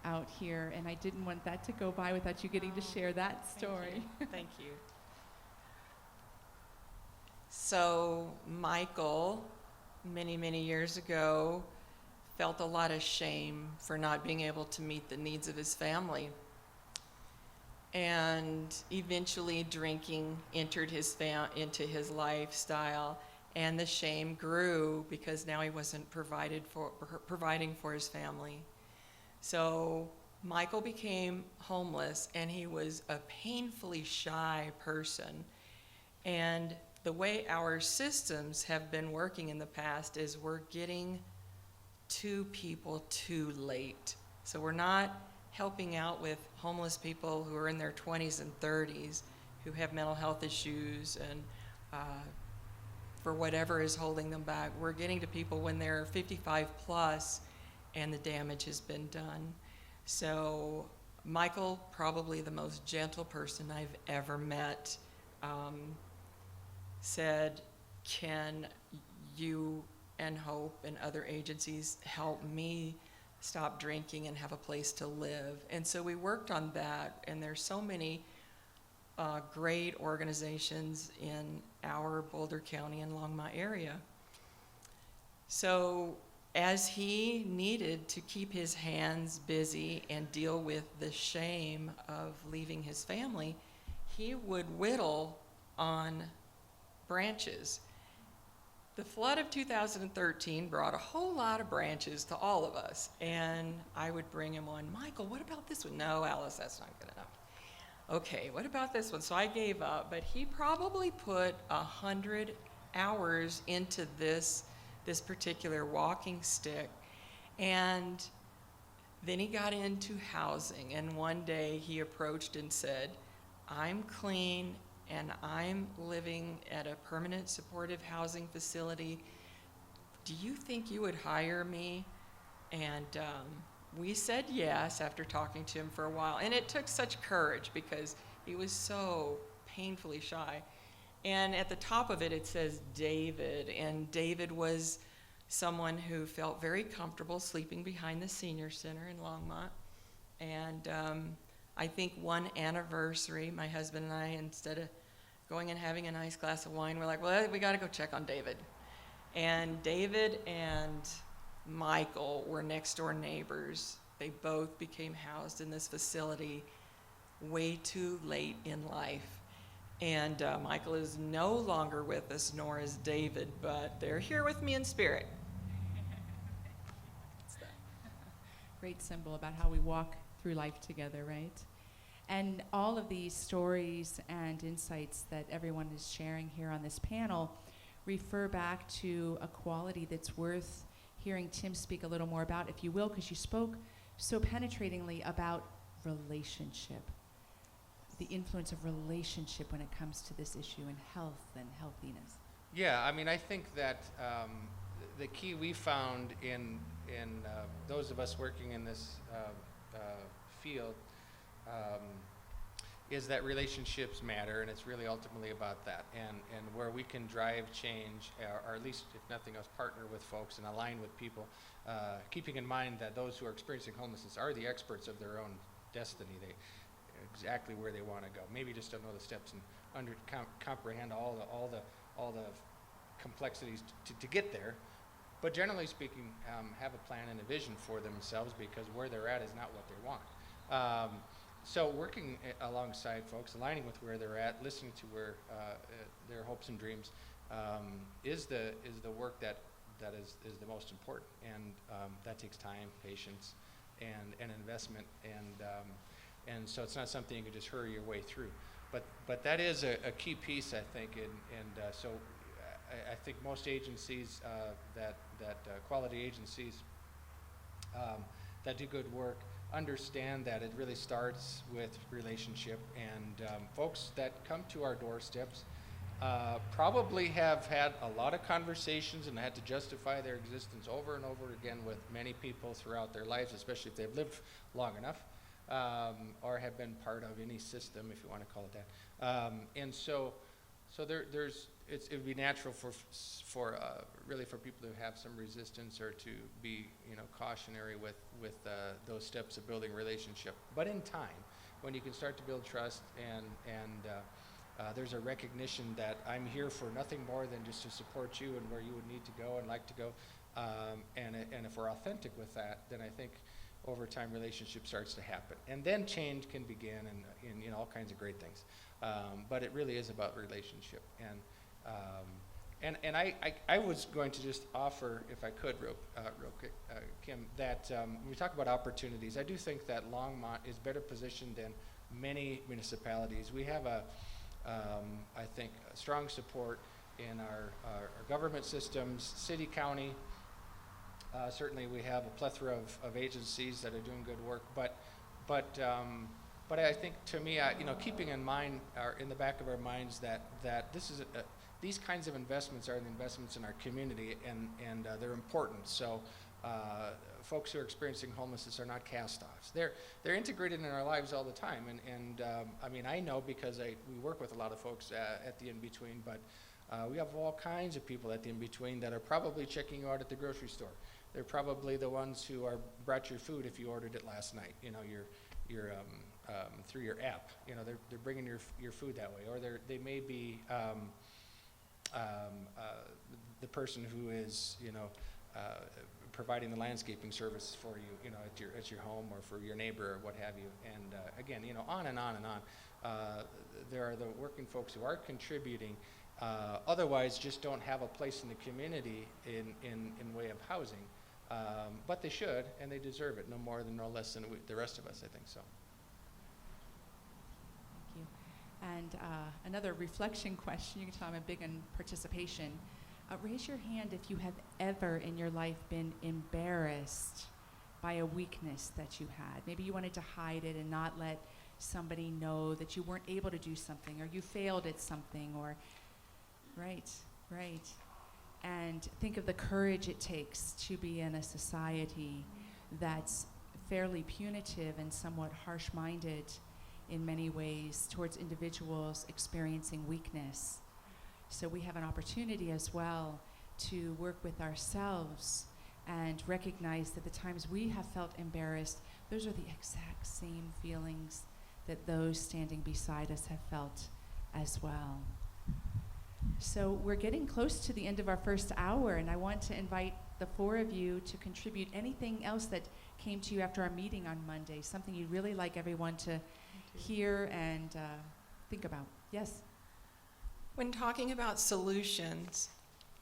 out here, and I didn't want that to go by without you getting to share that story. Thank you. So Michael, many, many years ago, felt a lot of shame for not being able to meet the needs of his family. And eventually drinking entered into his lifestyle, and the shame grew because now he wasn't providing for his family. So Michael became homeless, and he was a painfully shy person. And the way our systems have been working in the past is we're getting to people too late. So we're not helping out with homeless people who are in their 20s and 30s, who have mental health issues, and for whatever is holding them back. We're getting to people when they're 55 plus and the damage has been done. So Michael, probably the most gentle person I've ever met, said, "Can you and Hope and other agencies helped me stop drinking and have a place to live. And so we worked on that, and there's so many great organizations in our Boulder County and Longmont area. So as he needed to keep his hands busy and deal with the shame of leaving his family, he would whittle on branches. The flood of 2013 brought a whole lot of branches to all of us, and I would bring him one. Michael, what about this one? No, Alice, that's not good enough. Okay, what about this one? So I gave up, but he probably put 100 hours into this particular walking stick, and then he got into housing, and one day he approached and said, I'm clean and I'm living at a permanent supportive housing facility. Do you think you would hire me? And we said yes after talking to him for a while. And it took such courage because he was so painfully shy. And at the top of it, it says David. And David was someone who felt very comfortable sleeping behind the senior center in Longmont. And I think one anniversary, my husband and I, instead of going and having a nice glass of wine, we're like, well, we got to go check on David. And David and Michael were next door neighbors. They both became housed in this facility way too late in life. And Michael is no longer with us, nor is David, but they're here with me in spirit. Great symbol about how we walk through life together, right? And all of these stories and insights that everyone is sharing here on this panel refer back to a quality that's worth hearing Tim speak a little more about, if you will, because you spoke so penetratingly about relationship, the influence of relationship when it comes to this issue and health and healthiness. Yeah, I mean, I think that the key we found in those of us working in this field is that relationships matter, and it's really ultimately about that. And where we can drive change, or at least, if nothing else, partner with folks and align with people, keeping in mind that those who are experiencing homelessness are the experts of their own destiny. They exactly where they want to go. Maybe just don't know the steps and comprehend all the complexities to get there. But generally speaking, have a plan and a vision for themselves, because where they're at is not what they want. So working alongside folks, aligning with where they're at, listening to where their hopes and dreams is the work that is the most important, and that takes time, patience, and investment, and so it's not something you can just hurry your way through. But that is a key piece, I think, and so I think most agencies that quality agencies that do good work understand that it really starts with relationship, and folks that come to our doorsteps probably have had a lot of conversations and had to justify their existence over and over again with many people throughout their lives, especially if they've lived long enough, or have been part of any system, if you want to call it that. And so it would be natural for really for people to have some resistance or to be cautionary with those steps of building relationship. But in time, when you can start to build trust and there's a recognition that I'm here for nothing more than just to support you and where you would need to go and like to go, and if we're authentic with that, then I think over time relationship starts to happen, and then change can begin in all kinds of great things. But it really is about relationship, and I was going to just offer, if I could, real quick, Kim, that when we talk about opportunities, I do think that Longmont is better positioned than many municipalities. We have I think, a strong support in our government systems, city, county. Certainly, we have a plethora of agencies that are doing good work, but I think, to me, keeping in mind, in the back of our minds, that this is these kinds of investments are the investments in our community, and they're important. So, folks who are experiencing homelessness are not cast-offs. They're integrated in our lives all the time, and I mean, I know because we work with a lot of folks at the in-between, but We have all kinds of people at the in-between that are probably checking you out at the grocery store. They're probably the ones who brought your food if you ordered it last night. You know, through your app. You know, they're bringing your food that way, or they may be the person who is, you know, providing the landscaping service for you, you know, at your home or for your neighbor or what have you. And again, you know, on and on and on. There are the working folks who are contributing, otherwise just don't have a place in the community in way of housing. But they should, and they deserve it, no more than no less than the rest of us, I think so. Thank you. And another reflection question, you can tell I'm big on participation. Raise your hand if you have ever in your life been embarrassed by a weakness that you had. Maybe you wanted to hide it and not let somebody know that you weren't able to do something, or you failed at something, or, right. And think of the courage it takes to be in a society that's fairly punitive and somewhat harsh-minded in many ways towards individuals experiencing weakness. So we have an opportunity as well to work with ourselves and recognize that the times we have felt embarrassed, those are the exact same feelings that those standing beside us have felt as well. So we're getting close to the end of our first hour, and I want to invite the four of you to contribute anything else that came to you after our meeting on Monday, something you'd really like everyone to hear and think about. Yes? When talking about solutions,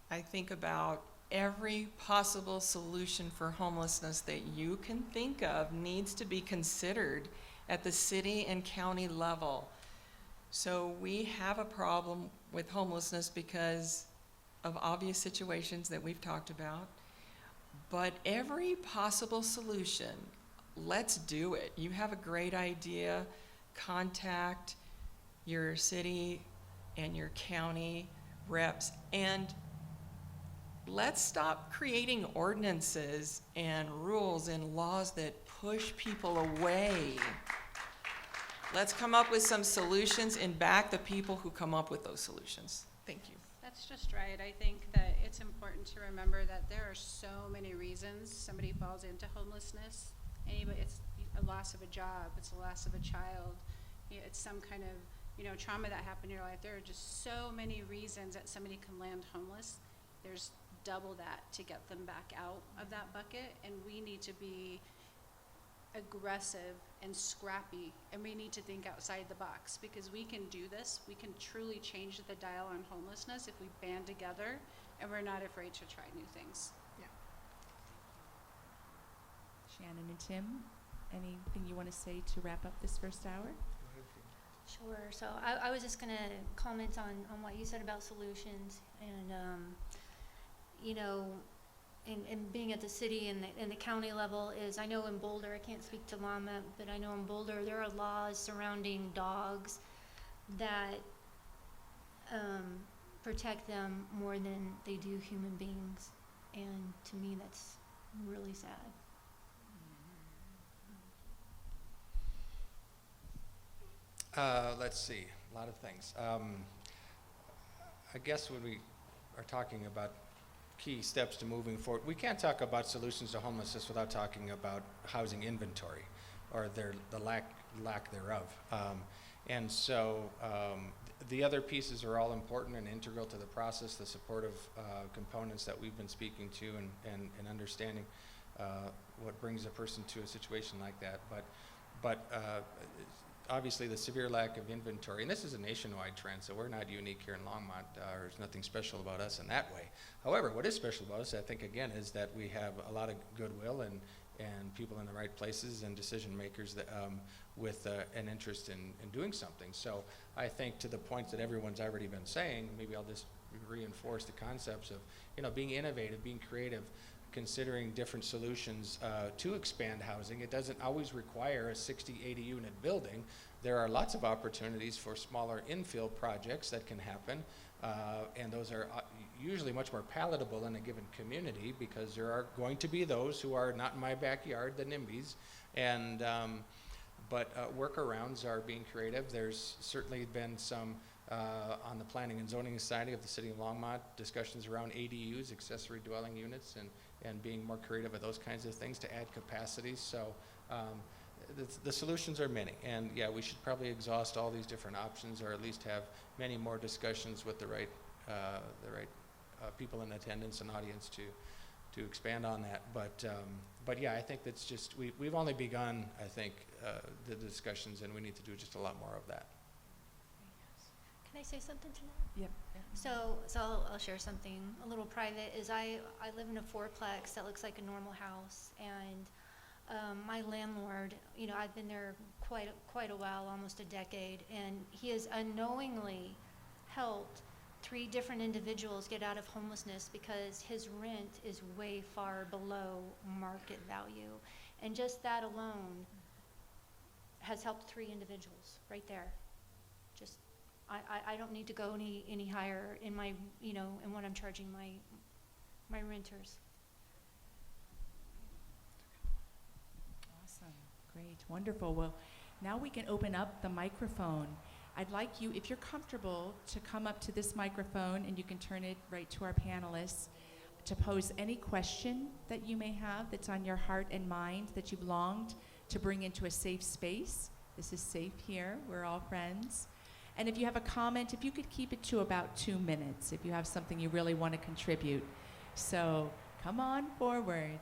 I think about every possible solution for homelessness that you can think of needs to be considered at the city and county level. So we have a problem with homelessness because of obvious situations that we've talked about, but every possible solution, let's do it. You have a great idea, contact your city and your county reps, and let's stop creating ordinances and rules and laws that push people away. Let's come up with some solutions and back the people who come up with those solutions. Thank you. That's just right. I think that it's important to remember that there are so many reasons somebody falls into homelessness. It's a loss of a job, it's a loss of a child, it's some kind of trauma that happened in your life. There are just so many reasons that somebody can land homeless. There's double that to get them back out of that bucket, and we need to be aggressive and scrappy, and we need to think outside the box, because we can do this. We can truly change the dial on homelessness if we band together and we're not afraid to try new things. Shannon and Tim, anything you want to say to wrap up this first hour? Sure. So I was just going to comment on what you said about solutions, and and being at the city and the county level is, I know in Boulder, I can't speak to Lama, but I know in Boulder there are laws surrounding dogs that protect them more than they do human beings, and to me that's really sad. Let's see, a lot of things. I guess when we are talking about key steps to moving forward, we can't talk about solutions to homelessness without talking about housing inventory, or the lack thereof. And so the other pieces are all important and integral to the process, the supportive components that we've been speaking to and understanding what brings a person to a situation like that. But obviously the severe lack of inventory, and this is a nationwide trend, so we're not unique here in Longmont. There's nothing special about us in that way. However, what is special about us, I think, again, is that we have a lot of goodwill and people in the right places and decision makers that, with an interest in doing something. So I think, to the points that everyone's already been saying, maybe I'll just reinforce the concepts of being innovative, being creative, considering different solutions to expand housing. It doesn't always require a 60, 80 unit building. There are lots of opportunities for smaller infill projects that can happen, and those are usually much more palatable in a given community, because there are going to be those who are not in my backyard, the NIMBYs, and but workarounds are being creative. There's certainly been some On the Planning and Zoning Society of the City of Longmont, discussions around ADUs, accessory dwelling units, and being more creative with those kinds of things to add capacities. So the solutions are many, and yeah, we should probably exhaust all these different options, or at least have many more discussions with the right people in attendance and audience to expand on that. But yeah, I think that's just, we've only begun, I think, the discussions, and we need to do just a lot more of that. Can I say something to that? Yep. So I'll share something a little private. Is I live in a fourplex that looks like a normal house, and my landlord, you know, I've been there quite a while, almost a decade, and he has unknowingly helped 3 different individuals get out of homelessness because his rent is way far below market value, and just that alone has helped 3 individuals right there. Just I don't need to go any higher in my, you know, in what I'm charging my renters. Awesome. Great. Wonderful. Well, now we can open up the microphone. I'd like you, if you're comfortable, to come up to this microphone, and you can turn it right to our panelists, to pose any question that you may have that's on your heart and mind that you've longed to bring into a safe space. This is safe here. We're all friends. And if you have a comment, if you could keep it to about 2 minutes, if you have something you really want to contribute. So come on forward.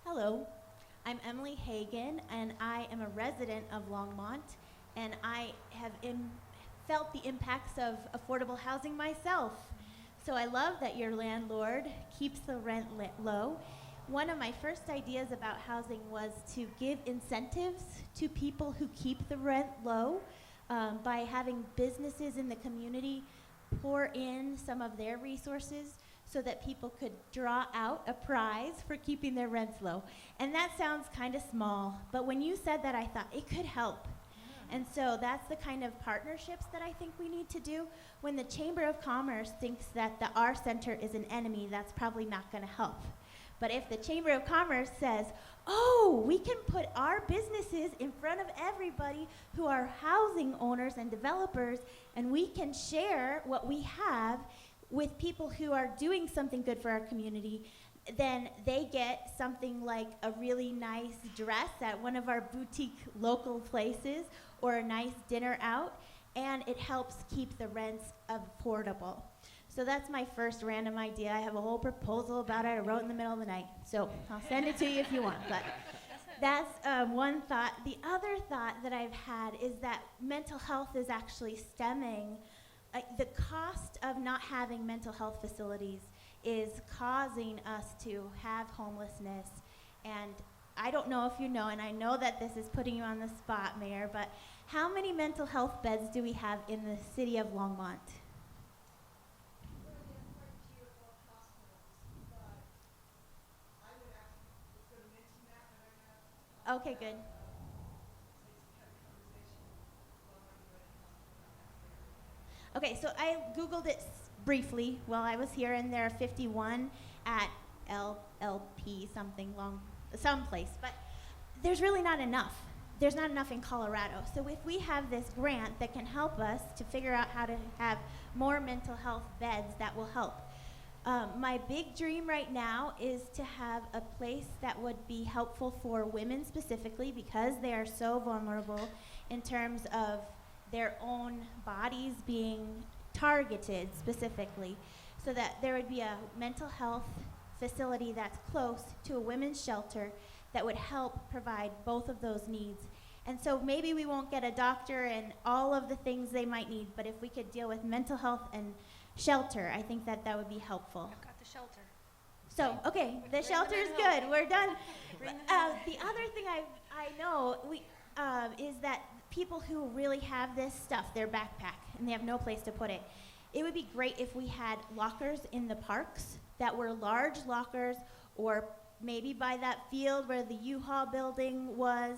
Hello, I'm Emily Hagan, and I am a resident of Longmont, and I have felt the impacts of affordable housing myself. So I love that your landlord keeps the rent low. One of my first ideas about housing was to give incentives to people who keep the rent low by having businesses in the community pour in some of their resources so that people could draw out a prize for keeping their rents low. And that sounds kind of small, but when you said that, I thought it could help. And so that's the kind of partnerships that I think we need to do. When the Chamber of Commerce thinks that the R Center is an enemy, that's probably not gonna help. But if the Chamber of Commerce says, oh, we can put our businesses in front of everybody who are housing owners and developers, and we can share what we have with people who are doing something good for our community, then they get something like a really nice dress at one of our boutique local places, or a nice dinner out, and it helps keep the rents affordable. So that's my first random idea. I have a whole proposal about it I wrote in the middle of the night, so I'll send it to you if you want. But that's one thought. The other thought that I've had is that mental health is actually stemming. The cost of not having mental health facilities is causing us to have homelessness. And I don't know if you know, and I know that this is putting you on the spot, Mayor, but how many mental health beds do we have in the city of Longmont? Okay, good. Okay, so I Googled it briefly while I was here, and there are 51 at LLP someplace, but there's really not enough. There's not enough in Colorado. So if we have this grant that can help us to figure out how to have more mental health beds, that will help. My big dream right now is to have a place that would be helpful for women specifically, because they are so vulnerable in terms of their own bodies being targeted specifically, so that there would be a mental health facility that's close to a women's shelter that would help provide both of those needs. And so maybe we won't get a doctor and all of the things they might need, but if we could deal with mental health and shelter, I think that that would be helpful. I've got the shelter. So, okay, the shelter is good. We're done. The other thing I know is that people who really have this stuff, their backpack, and they have no place to put it, it would be great if we had lockers in the parks that were large lockers, or maybe by that field where the U-Haul building was,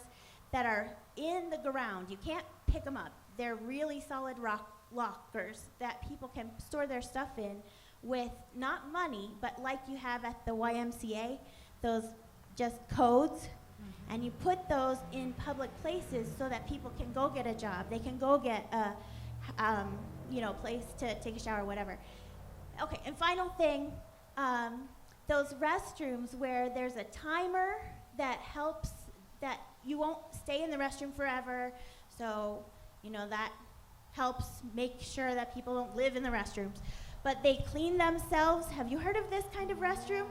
that are in the ground. You can't pick them up. They're really solid rock lockers that people can store their stuff in, with not money, but like you have at the YMCA, those just codes, and you put those in public places so that people can go get a job. They can go get a place to take a shower, whatever. Okay, and final thing, those restrooms where there's a timer that helps that you won't stay in the restroom forever, so that helps make sure that people don't live in the restrooms. But they clean themselves. Have you heard of this kind of restroom?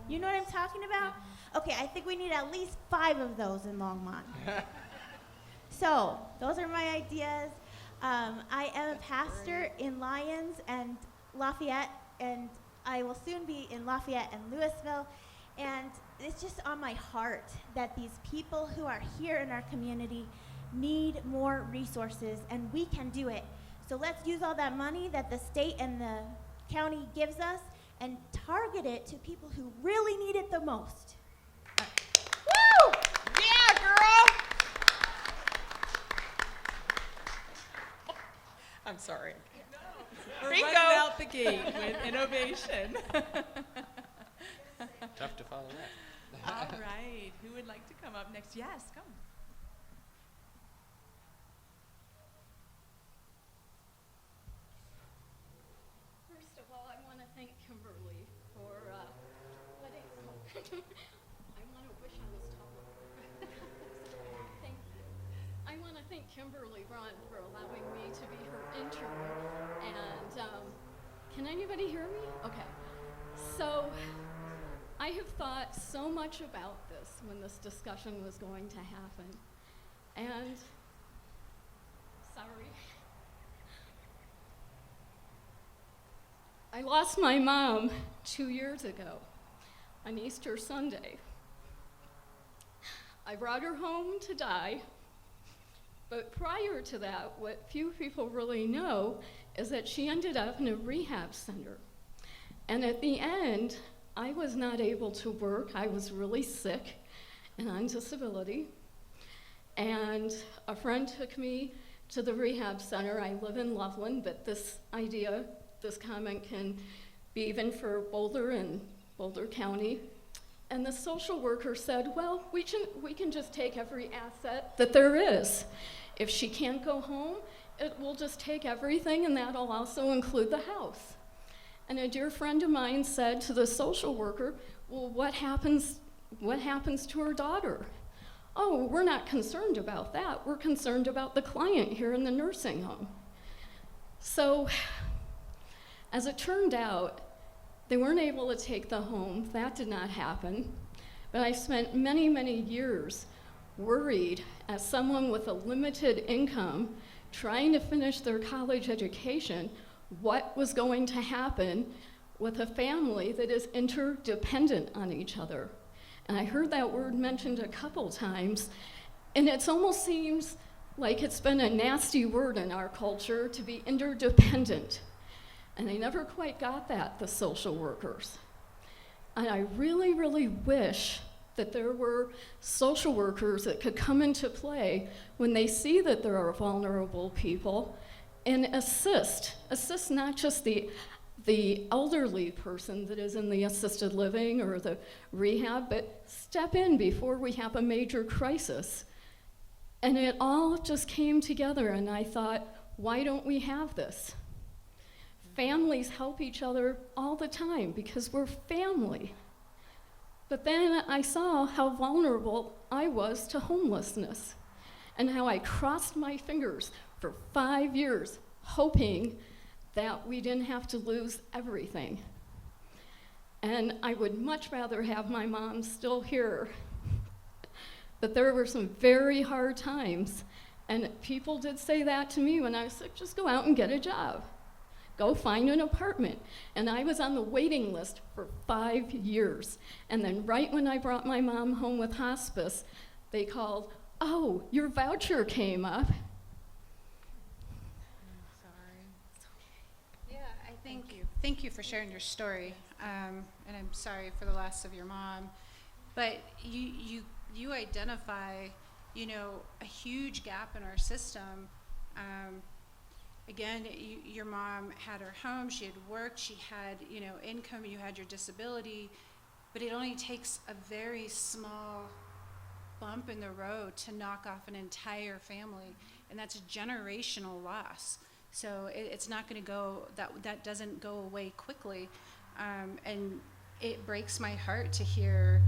You know what I'm talking about? Okay, I think we need at least 5 of those in Longmont. So, those are my ideas. I am a pastor in Lyons and Lafayette, and I will soon be in Lafayette and Louisville. And it's just on my heart that these people who are here in our community need more resources, and we can do it. So let's use all that money that the state and the county gives us and target it to people who really need it the most. Woo! Yeah, girl! I'm sorry. We're Bingo. running out the gate with innovation. Tough to follow that. All right, who would like to come up next? Yes, come. First of all, I want to thank Kimberly for letting. I want to wish I was taller. Thank you. I want to thank Kimberly Braun for allowing me to be her intern. And can anybody hear me? Okay. So I have thought so much about this when this discussion was going to happen. And sorry. I lost my mom 2 years ago on Easter Sunday. I brought her home to die, but prior to that, what few people really know is that she ended up in a rehab center. And at the end, I was not able to work. I was really sick and on disability. And a friend took me to the rehab center. I live in Loveland, but this comment can be even for Boulder and Boulder County. And the social worker said, well, we can just take every asset that there is. If she can't go home, we'll just take everything, and that'll also include the house. And a dear friend of mine said to the social worker, well, what happens to her daughter? Oh, we're not concerned about that. We're concerned about the client here in the nursing home. So, as it turned out, they weren't able to take the home. That did not happen. But I spent many, many years worried as someone with a limited income trying to finish their college education, what was going to happen with a family that is interdependent on each other. And I heard that word mentioned a couple times, and it almost seems like it's been a nasty word in our culture to be interdependent. And I never quite got that, the social workers. And I really, really wish that there were social workers that could come into play when they see that there are vulnerable people and assist not just the elderly person that is in the assisted living or the rehab, but step in before we have a major crisis. And it all just came together, and I thought, why don't we have this? Families help each other all the time because we're family. But then I saw how vulnerable I was to homelessness and how I crossed my fingers for 5 years hoping that we didn't have to lose everything. And I would much rather have my mom still here. But there were some very hard times, and people did say that to me when I was sick, just go out and get a job. Go find an apartment. And I was on the waiting list for 5 years. And then right when I brought my mom home with hospice, they called, oh, your voucher came up. Thank you for sharing your story, and I'm sorry for the loss of your mom. But you identify, a huge gap in our system, again, your mom had her home, she had worked, she had, income, you had your disability, but it only takes a very small bump in the road to knock off an entire family, and that's a generational loss. So it's not going to go, that doesn't go away quickly, and it breaks my heart to hear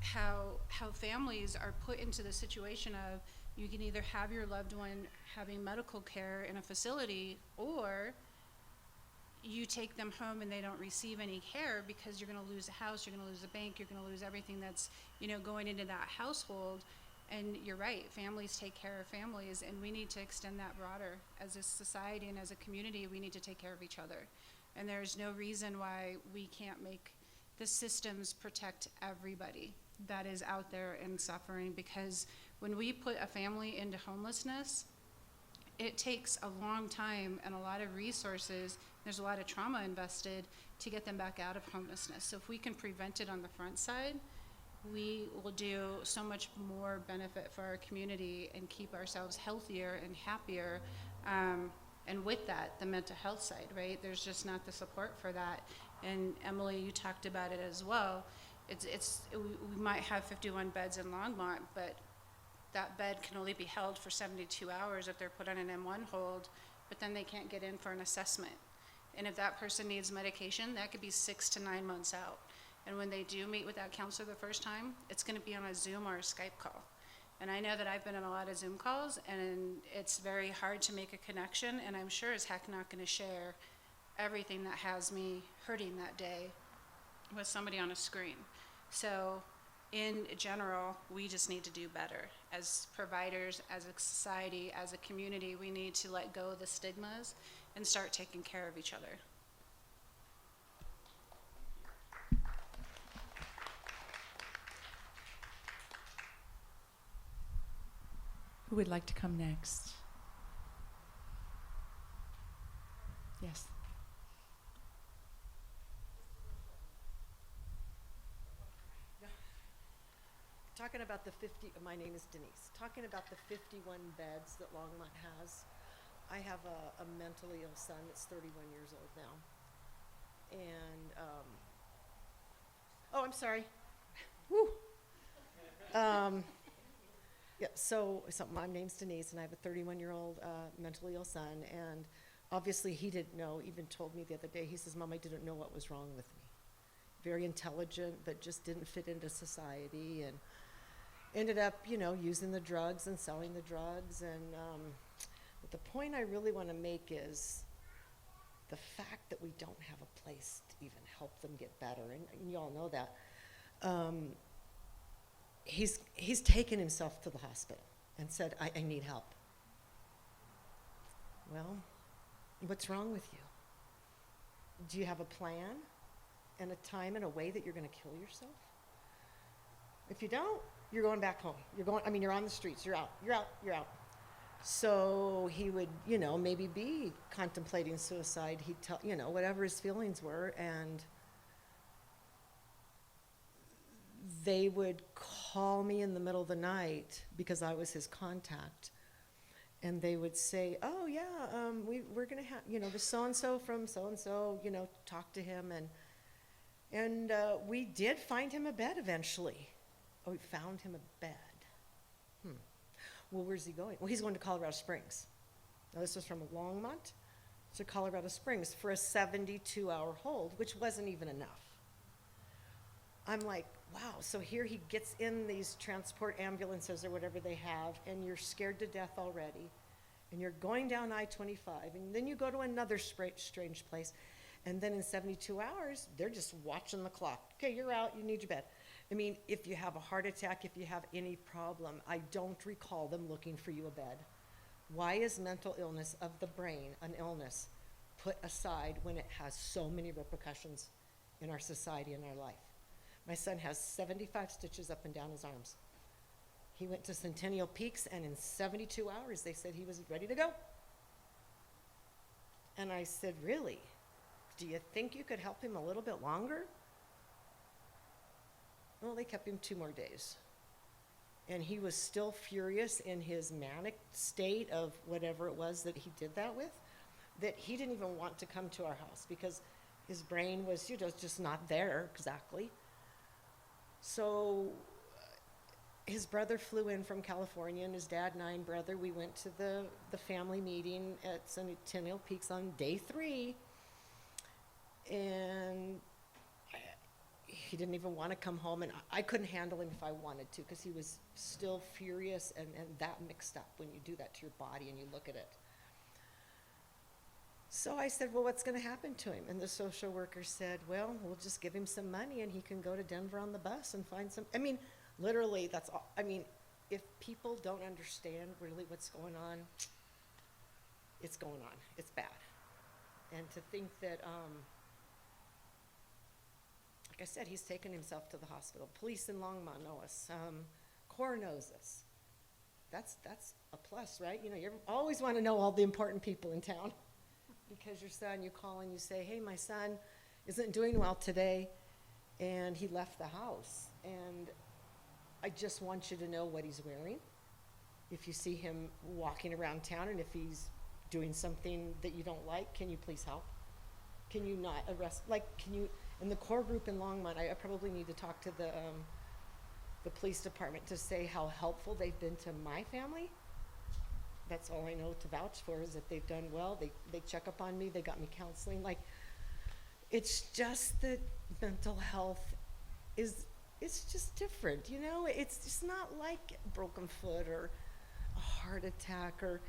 how families are put into the situation of, you can either have your loved one having medical care in a facility, or you take them home and they don't receive any care, because you're going to lose a house, you're going to lose a bank, you're going to lose everything that's going into that household. And you're right, families take care of families, and we need to extend that broader. As a society and as a community, we need to take care of each other. And there's no reason why we can't make the systems protect everybody that is out there and suffering, because when we put a family into homelessness, it takes a long time and a lot of resources. There's a lot of trauma invested to get them back out of homelessness. So if we can prevent it on the front side, we will do so much more benefit for our community and keep ourselves healthier and happier. And with that, the mental health side, right? There's just not the support for that. And Emily, you talked about it as well. We might have 51 beds in Longmont, but that bed can only be held for 72 hours if they're put on an M1 hold, but then they can't get in for an assessment. And if that person needs medication, that could be 6 to 9 months out. And when they do meet with that counselor the first time, it's going to be on a Zoom or a Skype call. And I know that I've been on a lot of Zoom calls, and it's very hard to make a connection, and I'm sure as heck not going to share everything that has me hurting that day with somebody on a screen. So in general, we just need to do better. As providers, as a society, as a community, we need to let go of the stigmas and start taking care of each other. Who would like to come next? Yes. Talking about the 50, my name is Denise. Talking about the 51 beds that Longmont has, I have a mentally ill son that's 31 years old now. And, oh, I'm sorry. Woo. Yeah, so my name's Denise, and I have a 31-year-old mentally ill son, and obviously he didn't know, even told me the other day, he says, Mom, I didn't know what was wrong with me. Very intelligent, but just didn't fit into society, and ended up, using the drugs and selling the drugs. And but the point I really want to make is the fact that we don't have a place to even help them get better, and you all know that. He's taken himself to the hospital and said, I need help. Well, what's wrong with you? Do you have a plan and a time and a way that you're going to kill yourself? If you don't, you're going back home. You're on the streets. You're out. So he would, maybe be contemplating suicide. He'd tell, whatever his feelings were, and they would call me in the middle of the night because I was his contact. And they would say, oh, yeah, we're going to have, the so-and-so from so-and-so, talk to him. And we did find him a bed eventually. Oh, we found him a bed. Well, where's he going? Well, he's going to Colorado Springs. Now, this was from Longmont to Colorado Springs for a 72-hour hold, which wasn't even enough. I'm like, wow, so here he gets in these transport ambulances or whatever they have, and you're scared to death already, and you're going down I-25, and then you go to another strange place, and then in 72 hours, they're just watching the clock. Okay, you're out, you need your bed. I mean, if you have a heart attack, if you have any problem, I don't recall them looking for you a bed. Why is mental illness of the brain an illness put aside when it has so many repercussions in our society and our life? My son has 75 stitches up and down his arms. He went to Centennial Peaks, and in 72 hours, they said he was ready to go. And I said, really? Do you think you could help him a little bit longer? Well, they kept him 2 more days. And he was still furious in his manic state of whatever it was that he did that with, that he didn't even want to come to our house because his brain was, just not there exactly. So his brother flew in from California, and his dad and I and brother, we went to the family meeting at Centennial Peaks on day 3. And he didn't even want to come home, and I couldn't handle him if I wanted to, because he was still furious and that mixed up when you do that to your body and you look at it. So I said, well, what's going to happen to him? And the social worker said, well, we'll just give him some money and he can go to Denver on the bus and find some, literally, that's all. If people don't understand really what's going on, it's going on. It's bad. And to think that, like I said, he's taken himself to the hospital. Police in Longmont know us. Corps knows us. That's a plus, right? You always want to know all the important people in town. Because your son, you call and you say, hey, my son isn't doing well today, and he left the house. And I just want you to know what he's wearing. If you see him walking around town, and if he's doing something that you don't like, can you please help? Can you not arrest, can you, in the core group in Longmont, I probably need to talk to the police department to say how helpful they've been to my family. That's all I know to vouch for, is that they've done well. They check up on me. They got me counseling. It's just that mental health it's just different, It's just not like a broken foot or a heart attack or,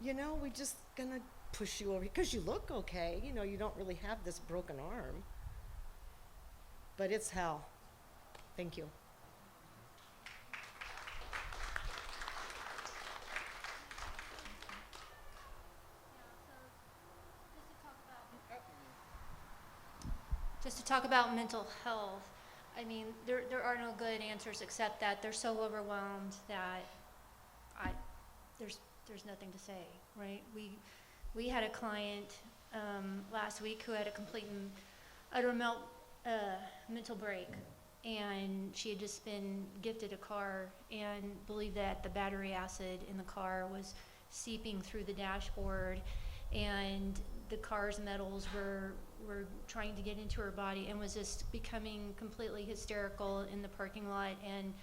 we just gonna push you over because you look okay. You don't really have this broken arm. But it's hell. Thank you. Just to talk about mental health, there are no good answers except that they're so overwhelmed that there's nothing to say, right? We had a client last week who had a complete and utter mental break, and she had just been gifted a car and believed that the battery acid in the car was seeping through the dashboard, and the car's metals were trying to get into her body, and was just becoming completely hysterical in the parking lot. And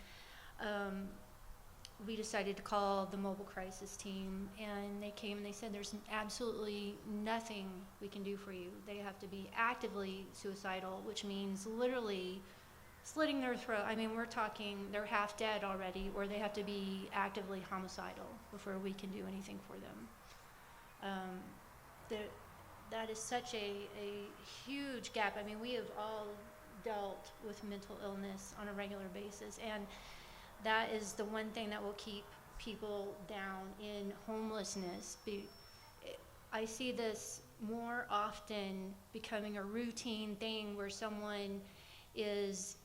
we decided to call the mobile crisis team, and they came and they said there's absolutely nothing we can do for you. They have to be actively suicidal, which means literally slitting their throat. We're talking they're half dead already, or they have to be actively homicidal before we can do anything for them. That is such a huge gap. We have all dealt with mental illness on a regular basis, and that is the one thing that will keep people down in homelessness. I see this more often becoming a routine thing where someone is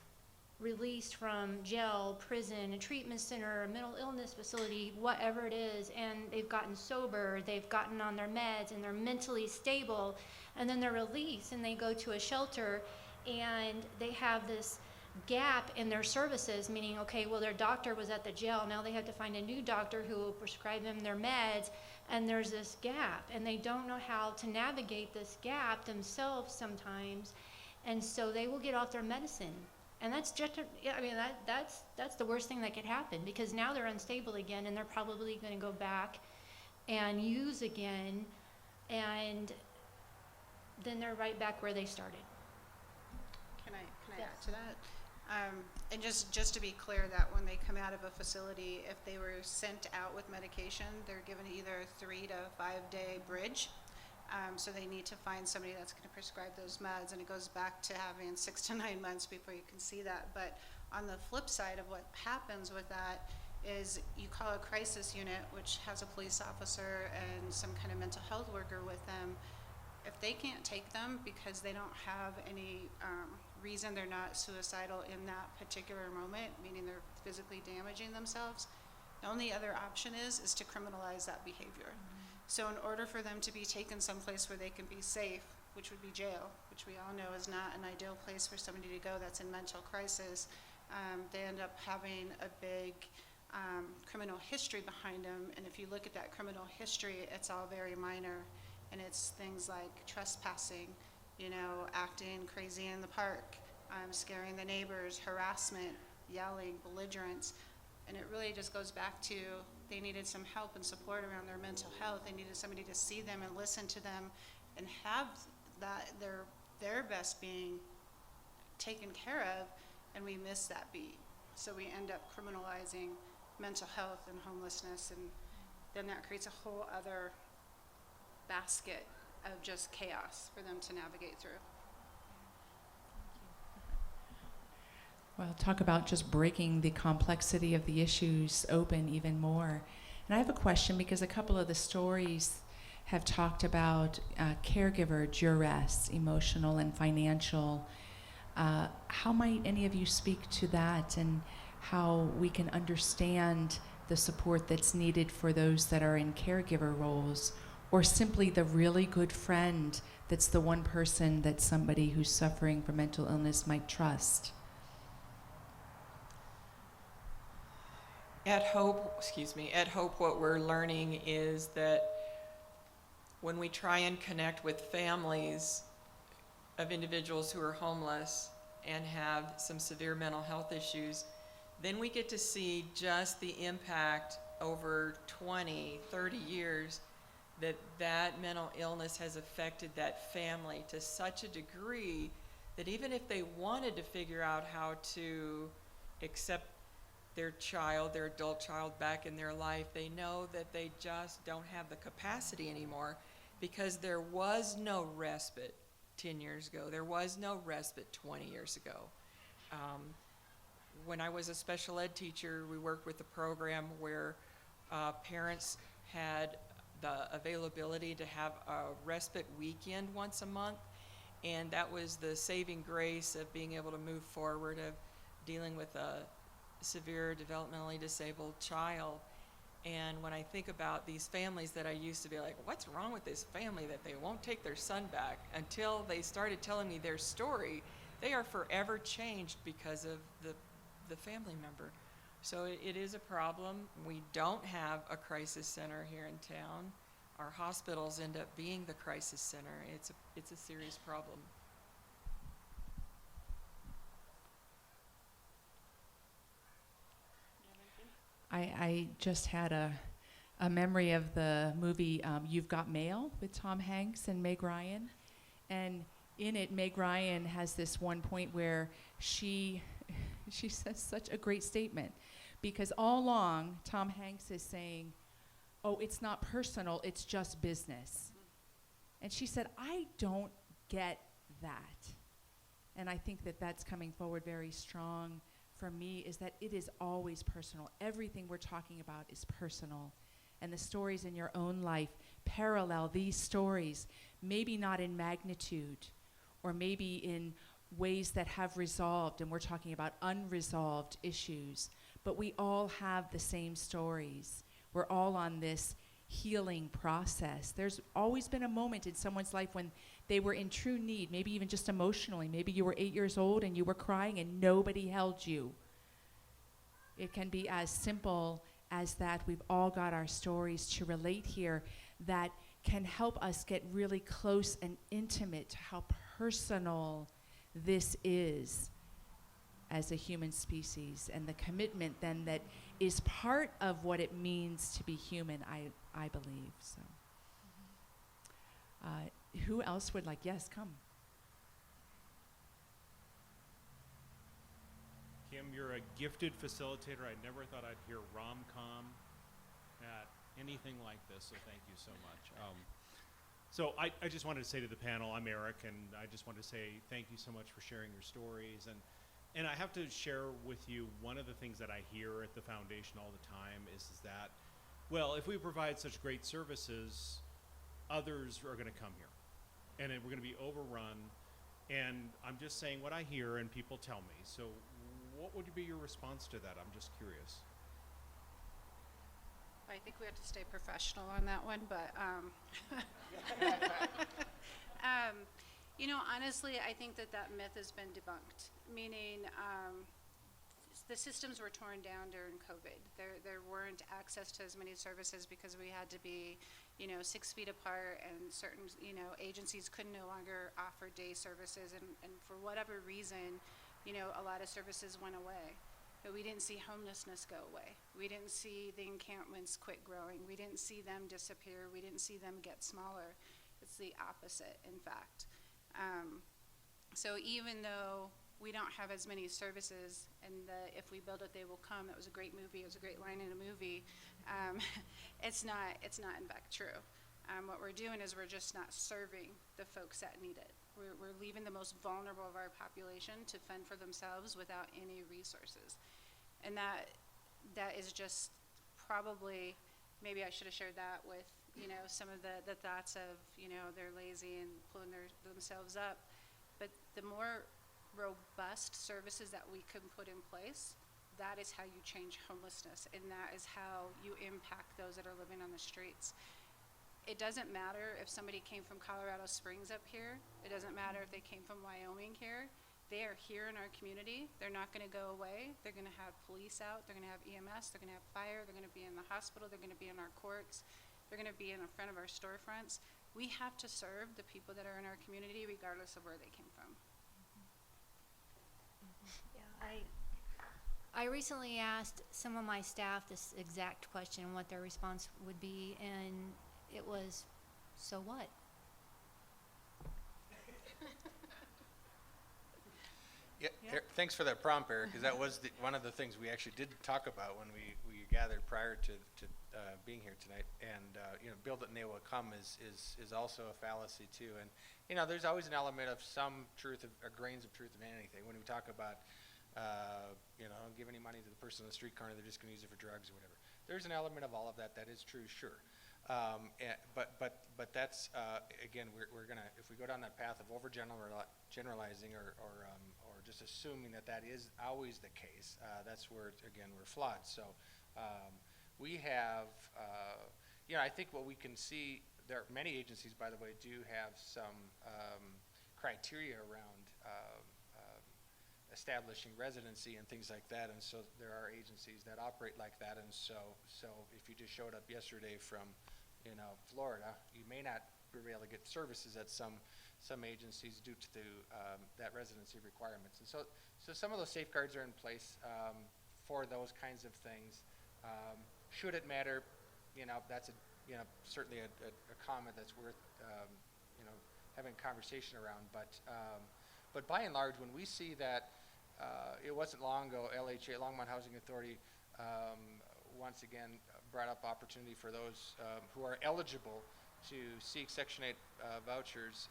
released from jail, prison, a treatment center, a mental illness facility, whatever it is, and they've gotten sober, they've gotten on their meds, and they're mentally stable, and then they're released and they go to a shelter, and they have this gap in their services, meaning, okay, well, their doctor was at the jail, now they have to find a new doctor who will prescribe them their meds, and there's this gap, and they don't know how to navigate this gap themselves sometimes, and so they will get off their medicine. And that's just, that's the worst thing that could happen, because now they're unstable again, and they're probably going to go back and use again, and then they're right back where they started. Can I Yes. add to that? And just to be clear, that when they come out of a facility, if they were sent out with medication, they're given either a 3 to 5 day bridge. So they need to find somebody that's going to prescribe those meds, and it goes back to having 6 to 9 months before you can see that. But on the flip side of what happens with that is you call a crisis unit, which has a police officer and some kind of mental health worker with them. If they can't take them because they don't have any reason, they're not suicidal in that particular moment, meaning they're physically damaging themselves, the only other option is to criminalize that behavior. So in order for them to be taken someplace where they can be safe, which would be jail, which we all know is not an ideal place for somebody to go that's in mental crisis, they end up having a big criminal history behind them. And if you look at that criminal history, it's all very minor. And it's things like trespassing, acting crazy in the park, scaring the neighbors, harassment, yelling, belligerence. And it really just goes back to they needed some help and support around their mental health. They needed somebody to see them and listen to them and have that their best being taken care of, and we miss that beat. So we end up criminalizing mental health and homelessness, and then that creates a whole other basket of just chaos for them to navigate through. Well, talk about just breaking the complexity of the issues open even more. And I have a question, because a couple of the stories have talked about caregiver duress, emotional and financial. How might any of you speak to that, and how we can understand the support that's needed for those that are in caregiver roles, or simply the really good friend that's the one person that somebody who's suffering from mental illness might trust? At Hope, what we're learning is that when we try and connect with families of individuals who are homeless and have some severe mental health issues, then we get to see just the impact over 20, 30 years that mental illness has affected that family to such a degree that even if they wanted to figure out how to accept their adult child back in their life, they know that they just don't have the capacity anymore, because there was no respite 10 years ago. There was no respite 20 years ago. When I was a special ed teacher, we worked with a program where parents had the availability to have a respite weekend once a month, and that was the saving grace of being able to move forward, of dealing with a severe developmentally disabled child. And when I think about these families that I used to be like, what's wrong with this family that they won't take their son back, until they started telling me their story, they are forever changed because of the family member. So it is a problem. We don't have a crisis center here in town. Our hospitals end up being the crisis center. It's a serious problem. I just had a memory of the movie You've Got Mail with Tom Hanks and Meg Ryan. And in it, Meg Ryan has this one point where she says such a great statement, because all along Tom Hanks is saying, oh, it's not personal, it's just business. And she said, I don't get that. And I think that that's coming forward very strong for me, is that it is always personal. Everything we're talking about is personal. And the stories in your own life parallel these stories, maybe not in magnitude, or maybe in ways that have resolved, and we're talking about unresolved issues, but we all have the same stories. We're all on this healing process. There's always been a moment in someone's life when they were in true need, maybe even just emotionally. Maybe you were 8 years old and you were crying and nobody held you. It can be as simple as that. We've all got our stories to relate here that can help us get really close and intimate to how personal this is as a human species, and the commitment then that is part of what it means to be human, I believe. So, who else would like? Yes, come. Kim, you're a gifted facilitator. I never thought I'd hear rom-com at anything like this, so thank you so much. So I just wanted to say to the panel, I'm Eric, and I just wanted to say thank you so much for sharing your stories. And I have to share with you one of the things that I hear at the foundation all the time is that, well, if we provide such great services, others are going to come here, and we're going to be overrun. And I'm just saying what I hear and people tell me. So what would be your response to that? I'm just curious. I think we have to stay professional on that one, but honestly, I think that myth has been debunked, meaning the systems were torn down during COVID. There weren't access to as many services because we had to be, 6 feet apart, and certain, agencies could no longer offer day services, and for whatever reason, a lot of services went away. But we didn't see homelessness go away. We didn't see the encampments quit growing. We didn't see them disappear. We didn't see them get smaller. It's the opposite, in fact. So even though we don't have as many services, and if we build it, they will come. That was a great movie. It was a great line in a movie. It's not in fact true. What we're doing is we're just not serving the folks that need it. We're leaving the most vulnerable of our population to fend for themselves without any resources. And that is just probably, maybe I should have shared that with, some of the thoughts of, they're lazy and pulling themselves up. But the more robust services that we can put in place, that is how you change homelessness, and that is how you impact those that are living on the streets. It doesn't matter if somebody came from Colorado Springs up here. It doesn't matter if they came from Wyoming here. They are here in our community. They're not going to go away. They're going to have police out. They're going to have EMS. They're going to have fire. They're going to be in the hospital. They're going to be in our courts. They're going to be in front of our storefronts. We have to serve the people that are in our community regardless of where they came from. Yeah, I recently asked some of my staff this exact question, what their response would be, and it was, so what? Yeah. Thanks for that prompt, Eric, because that was one of the things we actually did talk about when we gathered prior to being here tonight. And build it and they will come is also a fallacy too. And there's always an element of some truth, or grains of truth in anything. When we talk about don't give any money to the person on the street corner, they're just going to use it for drugs or whatever. There's an element of all of that is true, sure. But that's again, we're gonna, if we go down that path of overgeneralizing or just assuming that is always the case, that's where again we're flawed. So we have, I think what we can see, there are many agencies, by the way, do have some criteria around establishing residency and things like that, and so there are agencies that operate like that, and so if you just showed up yesterday from Florida, you may not be able to get services at some agencies due to that residency requirements. And so some of those safeguards are in place for those kinds of things. Should it matter, that's certainly a comment that's worth having a conversation around. But by and large, when we see that, it wasn't long ago, LHA, Longmont Housing Authority, once again brought up opportunity for those who are eligible to seek Section 8 vouchers.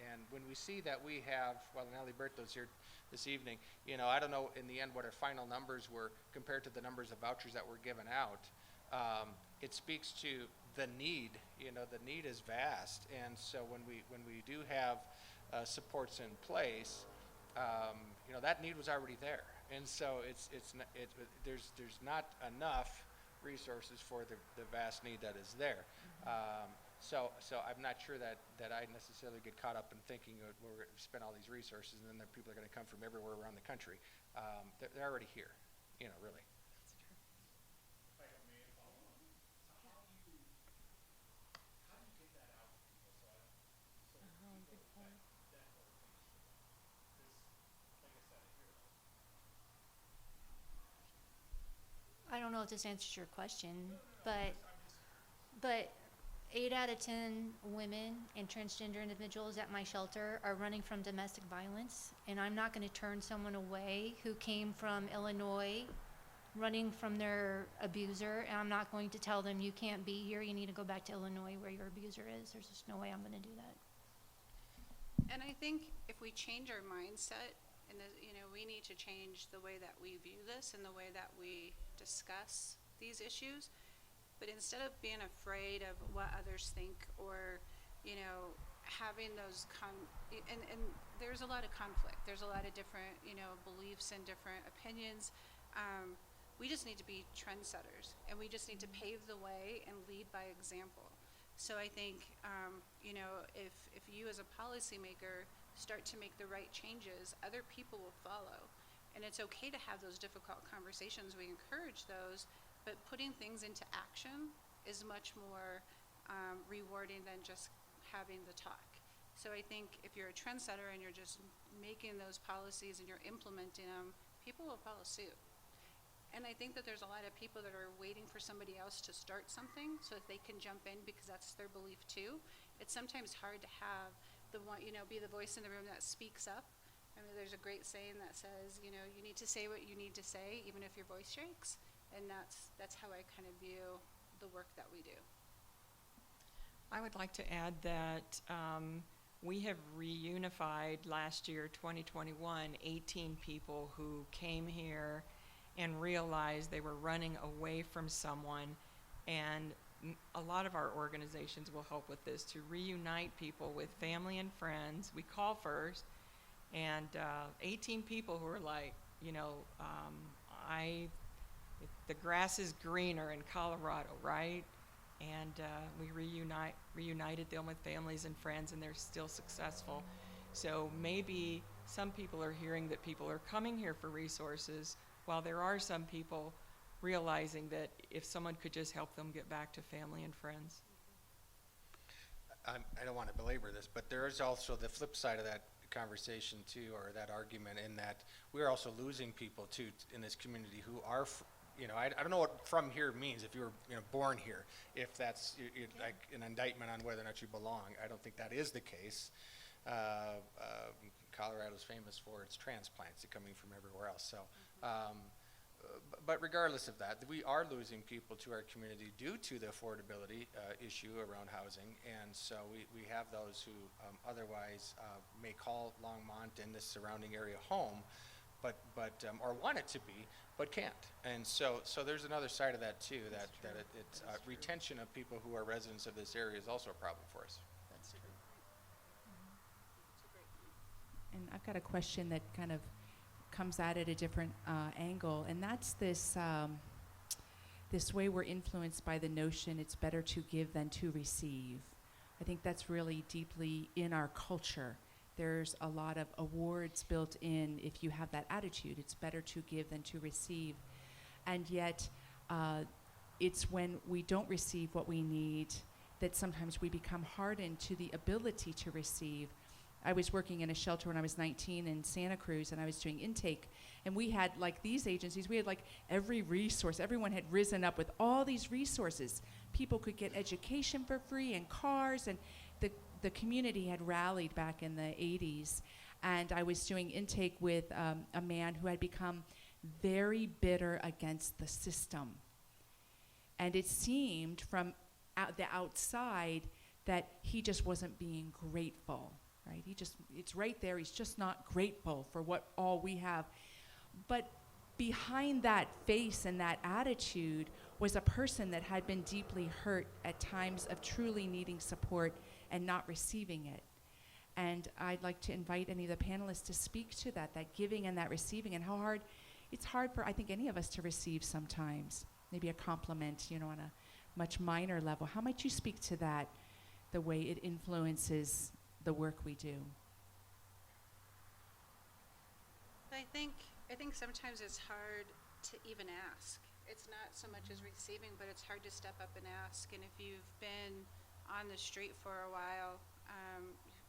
And when we see that we have, well, Natalie Berto's here this evening, I don't know in the end what our final numbers were compared to the numbers of vouchers that were given out. It speaks to the need. The need is vast, and so when we do have supports in place, that need was already there, and so there's not enough resources for the vast need that is there. So I'm not sure that I necessarily get caught up in thinking we're going to spend all these resources and then the people are going to come from everywhere around the country. They're already here, really. I don't know if this answers your question, but 8 out of 10 women and transgender individuals at my shelter are running from domestic violence, and I'm not going to turn someone away who came from Illinois running from their abuser, and I'm not going to tell them you can't be here, you need to go back to Illinois where your abuser is. There's just no way I'm going to do that. And I think if we change our mindset, and we need to change the way that we view this and the way that we discuss these issues. But instead of being afraid of what others think, or having those and there's a lot of conflict. There's a lot of different beliefs and different opinions. We just need to be trendsetters, and we just need to pave the way and lead by example. So I think if you as a policymaker start to make the right changes, other people will follow. And it's okay to have those difficult conversations. We encourage those, but putting things into action is much more rewarding than just having the talk. So I think if you're a trendsetter and you're just making those policies and you're implementing them, people will follow suit. And I think that there's a lot of people that are waiting for somebody else to start something so that they can jump in because that's their belief too. It's sometimes hard to have the one, be the voice in the room that speaks up. I mean, there's a great saying that says, you need to say what you need to say, even if your voice shakes. And that's how I kind of view the work that we do. I would like to add that we have reunified last year, 2021, 18 people who came here and realized they were running away from someone. And a lot of our organizations will help with this, to reunite people with family and friends. We call first, and 18 people who are like, the grass is greener in Colorado, right? And we reunited them with families and friends, and they're still successful. So maybe some people are hearing that people are coming here for resources, while there are some people realizing that if someone could just help them get back to family and friends. I don't want to belabor this, but there is also the flip side of that conversation too, or that argument, in that we're also losing people too in this community who are, I don't know what from here means, if you were born here, if that's like an indictment on whether or not you belong. I don't think that is the case. Colorado's famous for its transplants coming from everywhere else. So, but regardless of that, we are losing people to our community due to the affordability issue around housing. And so we have those who otherwise may call Longmont and the surrounding area home, but or want it to be, but can't. And so there's another side of that too, that it's retention of people who are residents of this area is also a problem for us. That's true. It's a great point. And I've got a question that kind of comes at it a different angle, and that's this way we're influenced by the notion it's better to give than to receive. I think that's really deeply in our culture. There's a lot of awards built in if you have that attitude. It's better to give than to receive. And yet, it's when we don't receive what we need that sometimes we become hardened to the ability to receive. I was working in a shelter when I was 19 in Santa Cruz, and I was doing intake. And we had, like these agencies, we had like every resource. Everyone had risen up with all these resources. People could get education for free and cars, and the community had rallied back in the 80s. And I was doing intake with a man who had become very bitter against the system. And it seemed from the outside that he just wasn't being grateful, right? It's right there, he's just not grateful for what all we have. But behind that face and that attitude was a person that had been deeply hurt at times of truly needing support and not receiving it. And I'd like to invite any of the panelists to speak to that giving and that receiving, and how hard, it's hard for, I think, any of us to receive sometimes. Maybe a compliment, on a much minor level. How might you speak to that, the way it influences the work we do? I think sometimes it's hard to even ask. It's not so much as receiving, but it's hard to step up and ask. And if you've been on the street for a while,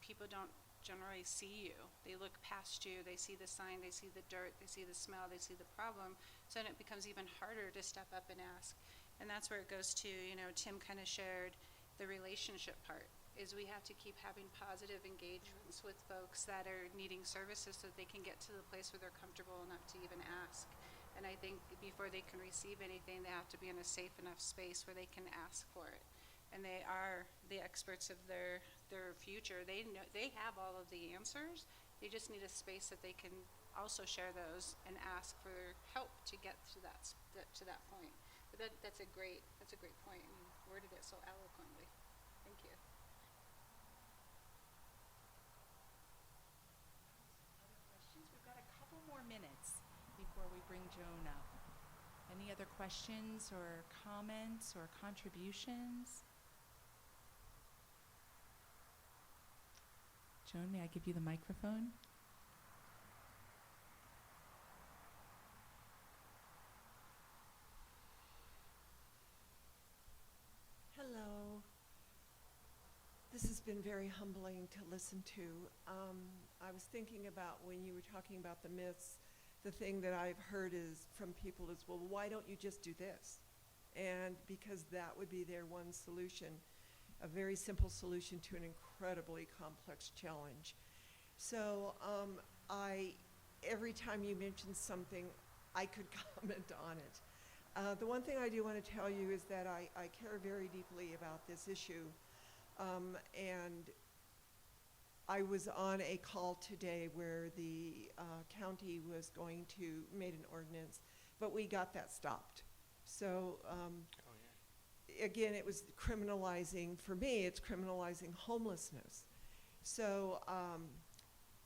people don't generally see you. They look past you, they see the sign, they see the dirt, they see the smell, they see the problem. So then it becomes even harder to step up and ask. And that's where it goes to, Tim kind of shared the relationship part, is we have to keep having positive engagements with folks that are needing services so that they can get to the place where they're comfortable enough to even ask. And I think before they can receive anything, they have to be in a safe enough space where they can ask for it. And they are the experts of their future. They know, they have all of the answers. They just need a space that they can also share those and ask for help to get to that point. But that's a great point, and you worded it so eloquently. Thank you. Other questions? We've got a couple more minutes before we bring Joan up. Any other questions or comments or contributions? Joan, may I give you the microphone? been very humbling to listen to. I was thinking about when you were talking about the myths, the thing that I've heard is from people is, well, why don't you just do this? And because that would be their one solution, a very simple solution to an incredibly complex challenge. So every time you mention something, I could comment on it. The one thing I do want to tell you is that I care very deeply about this issue. And I was on a call today where the county was going to make an ordinance, but we got that stopped. So again, it was criminalizing, for me, it's criminalizing homelessness. So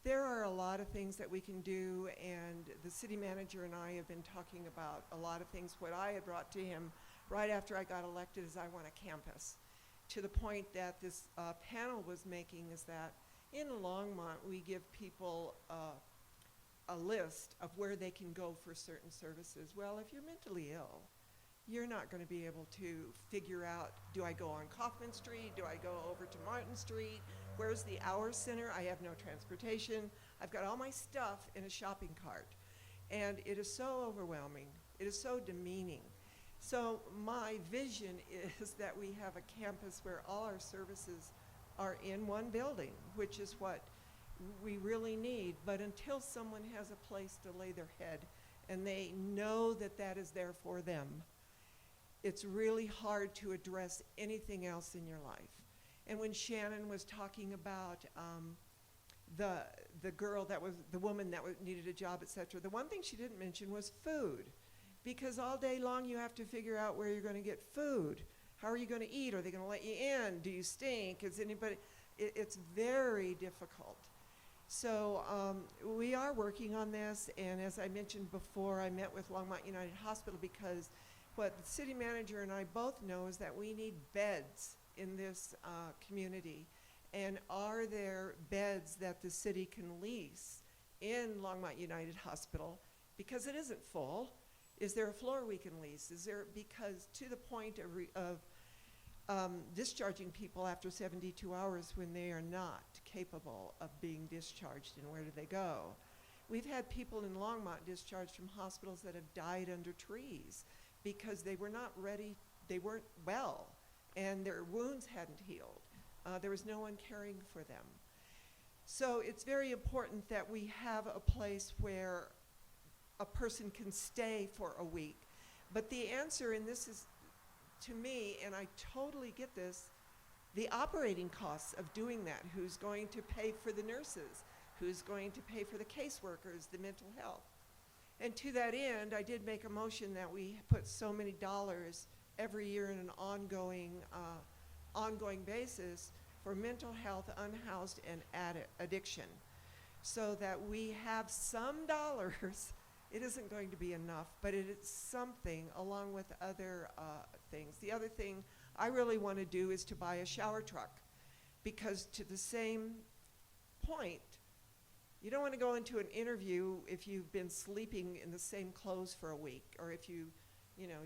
there are a lot of things that we can do, and the city manager and I have been talking about a lot of things. What I had brought to him right after I got elected is I want a campus. To the point that this panel was making is that in Longmont, we give people a list of where they can go for certain services. Well, if you're mentally ill, you're not going to be able to figure out, do I go on Kaufman Street? Do I go over to Martin Street? Where's the Hour Center? I have no transportation. I've got all my stuff in a shopping cart. And it is so overwhelming. It is so demeaning. So my vision is that we have a campus where all our services are in one building, which is what we really need. But until someone has a place to lay their head and they know that that is there for them, it's really hard to address anything else in your life. And when Shanan was talking about the girl that was, the woman that needed a job, et cetera, the one thing she didn't mention was food. Because all day long you have to figure out where you're going to get food. How are you going to eat? Are they going to let you in? Do you stink? Is anybody? It's very difficult. So we are working on this, and as I mentioned before, I met with Longmont United Hospital because what the city manager and I both know is that we need beds in this community. And are there beds that the city can lease in Longmont United Hospital? Because it isn't full. Is there a floor we can lease? Is there, because to the point of discharging people after 72 hours when they are not capable of being discharged, and where do they go? We've had people in Longmont discharged from hospitals that have died under trees because they were not ready, they weren't well, and their wounds hadn't healed. There was no one caring for them. So it's very important that we have a place where a person can stay for a week. But the answer, and this is to me, and I totally get this, the operating costs of doing that. Who's going to pay for the nurses? Who's going to pay for the caseworkers, the mental health? And to that end, I did make a motion that we put so many dollars every year in an ongoing basis for mental health, unhoused, and addiction, so that we have some dollars. It isn't going to be enough, but it is something along with other things. The other thing I really want to do is to buy a shower truck, because to the same point, you don't want to go into an interview if you've been sleeping in the same clothes for a week, or if you know,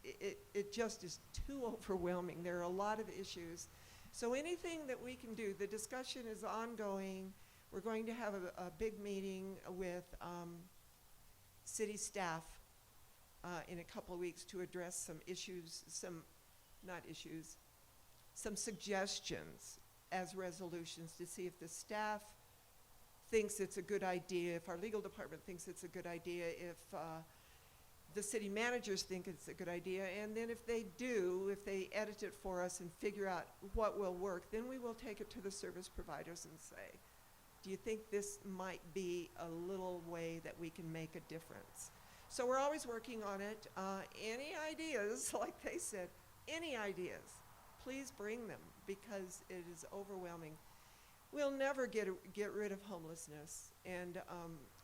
it just is too overwhelming. There are a lot of issues. So anything that we can do, the discussion is ongoing. We're going to have a big meeting with city staff in a couple of weeks to address some issues, some suggestions as resolutions to see if the staff thinks it's a good idea, if our legal department thinks it's a good idea, if the city managers think it's a good idea, and then if they do, if they edit it for us and figure out what will work, then we will take it to the service providers and say, do you think this might be a little way that we can make a difference? So we're always working on it. Any ideas, like they said, any ideas, please bring them, because it is overwhelming. We'll never get rid of homelessness. And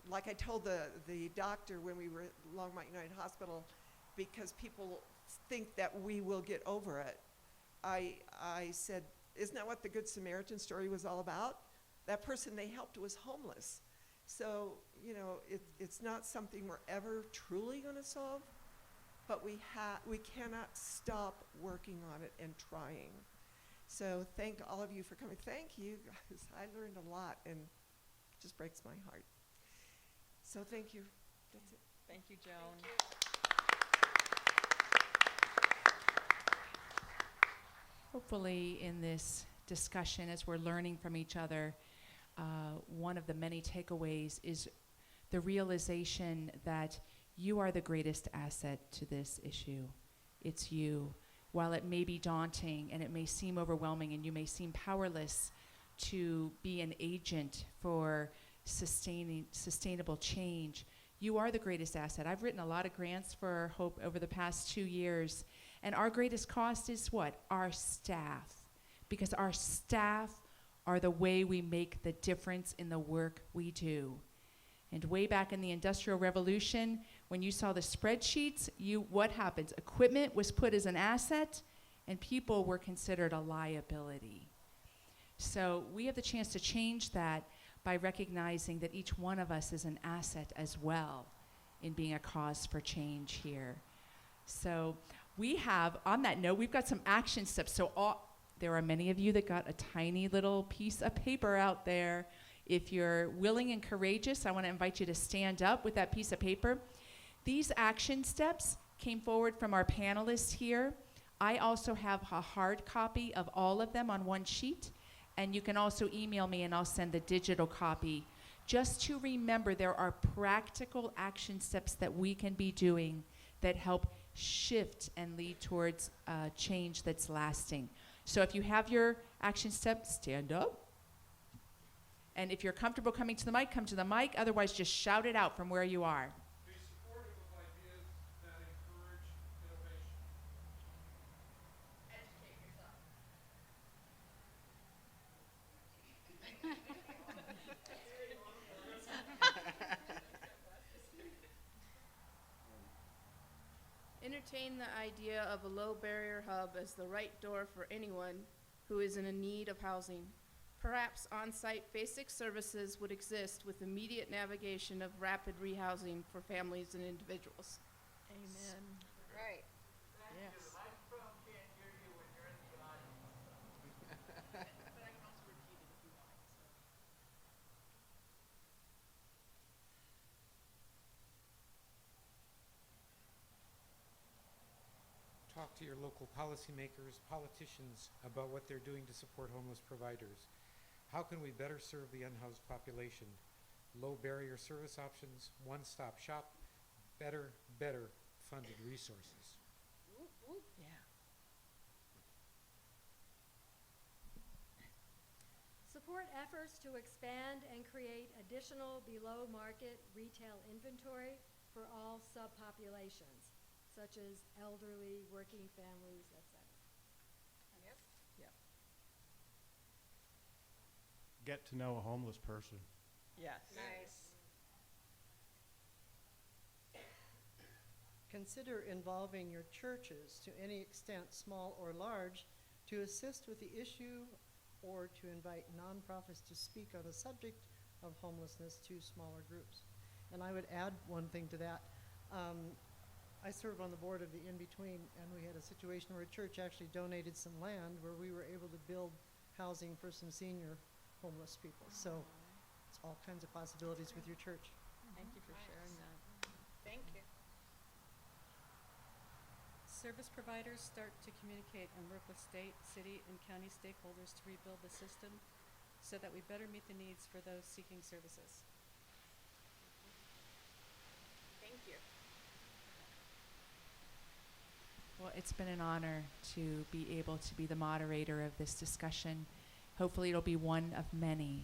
like I told the doctor when we were at Longmont United Hospital, because people think that we will get over it, I said, isn't that what the Good Samaritan story was all about? That person they helped was homeless. So, you know, it's not something we're ever truly going to solve, but we cannot stop working on it and trying. So thank all of you for coming. Thank you, guys. I learned a lot, and it just breaks my heart. So thank you. That's it. Thank you, Joan. Hopefully, in this discussion, as we're learning from each other, one of the many takeaways is the realization that you are the greatest asset to this issue. It's you. While it may be daunting and it may seem overwhelming and you may seem powerless to be an agent for sustainable change, you are the greatest asset. I've written a lot of grants for Hope over the past 2 years, and our greatest cost is what? Our staff. Because our staff are the way we make the difference in the work we do. And way back in the Industrial Revolution, when you saw the spreadsheets, what happens? Equipment was put as an asset, and people were considered a liability. So we have the chance to change that by recognizing that each one of us is an asset as well in being a cause for change here. So we have, on that note, we've got some action steps. So there are many of you that got a tiny little piece of paper out there. If you're willing and courageous, I want to invite you to stand up with that piece of paper. These action steps came forward from our panelists here. I also have a hard copy of all of them on one sheet, and you can also email me and I'll send the digital copy. Just to remember, there are practical action steps that we can be doing that help shift and lead towards change that's lasting. So if you have your action steps, stand up. And if you're comfortable coming to the mic, come to the mic. Otherwise, just shout it out from where you are. Be supportive of ideas that encourage innovation. Educate yourself. Entertain the idea of a low-barrier hub as the right door for anyone who is in a need of housing. Perhaps on-site basic services would exist with immediate navigation of rapid rehousing for families and individuals. Amen. Right. Yes. Talk to your local policymakers, politicians about what they're doing to support homeless providers. How can we better serve the unhoused population? Low barrier service options, one-stop shop, better funded resources. Yeah. Support efforts to expand and create additional below-market retail inventory for all subpopulations, such as elderly, working families, etc. Yep. Yep. Get to know a homeless person. Yes. Nice. Consider involving your churches to any extent, small or large, to assist with the issue or to invite nonprofits to speak on the subject of homelessness to smaller groups. And I would add one thing to that. I serve on the board of the In-Between, and we had a situation where a church actually donated some land where we were able to build housing for some senior homeless people. So it's all kinds of possibilities with your church. Thank you for sharing that. Thank you. Service providers start to communicate and work with state, city, and county stakeholders to rebuild the system so that we better meet the needs for those seeking services. Thank you. Well, it's been an honor to be able to be the moderator of this discussion. Hopefully it'll be one of many.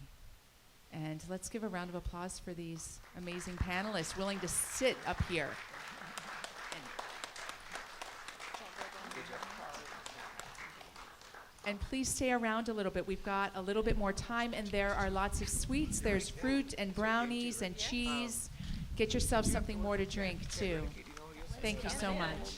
And let's give a round of applause for these amazing panelists willing to sit up here. And please stay around a little bit. We've got a little bit more time, and there are lots of sweets. There's fruit and brownies and cheese. Get yourself something more to drink, too. Thank you so much.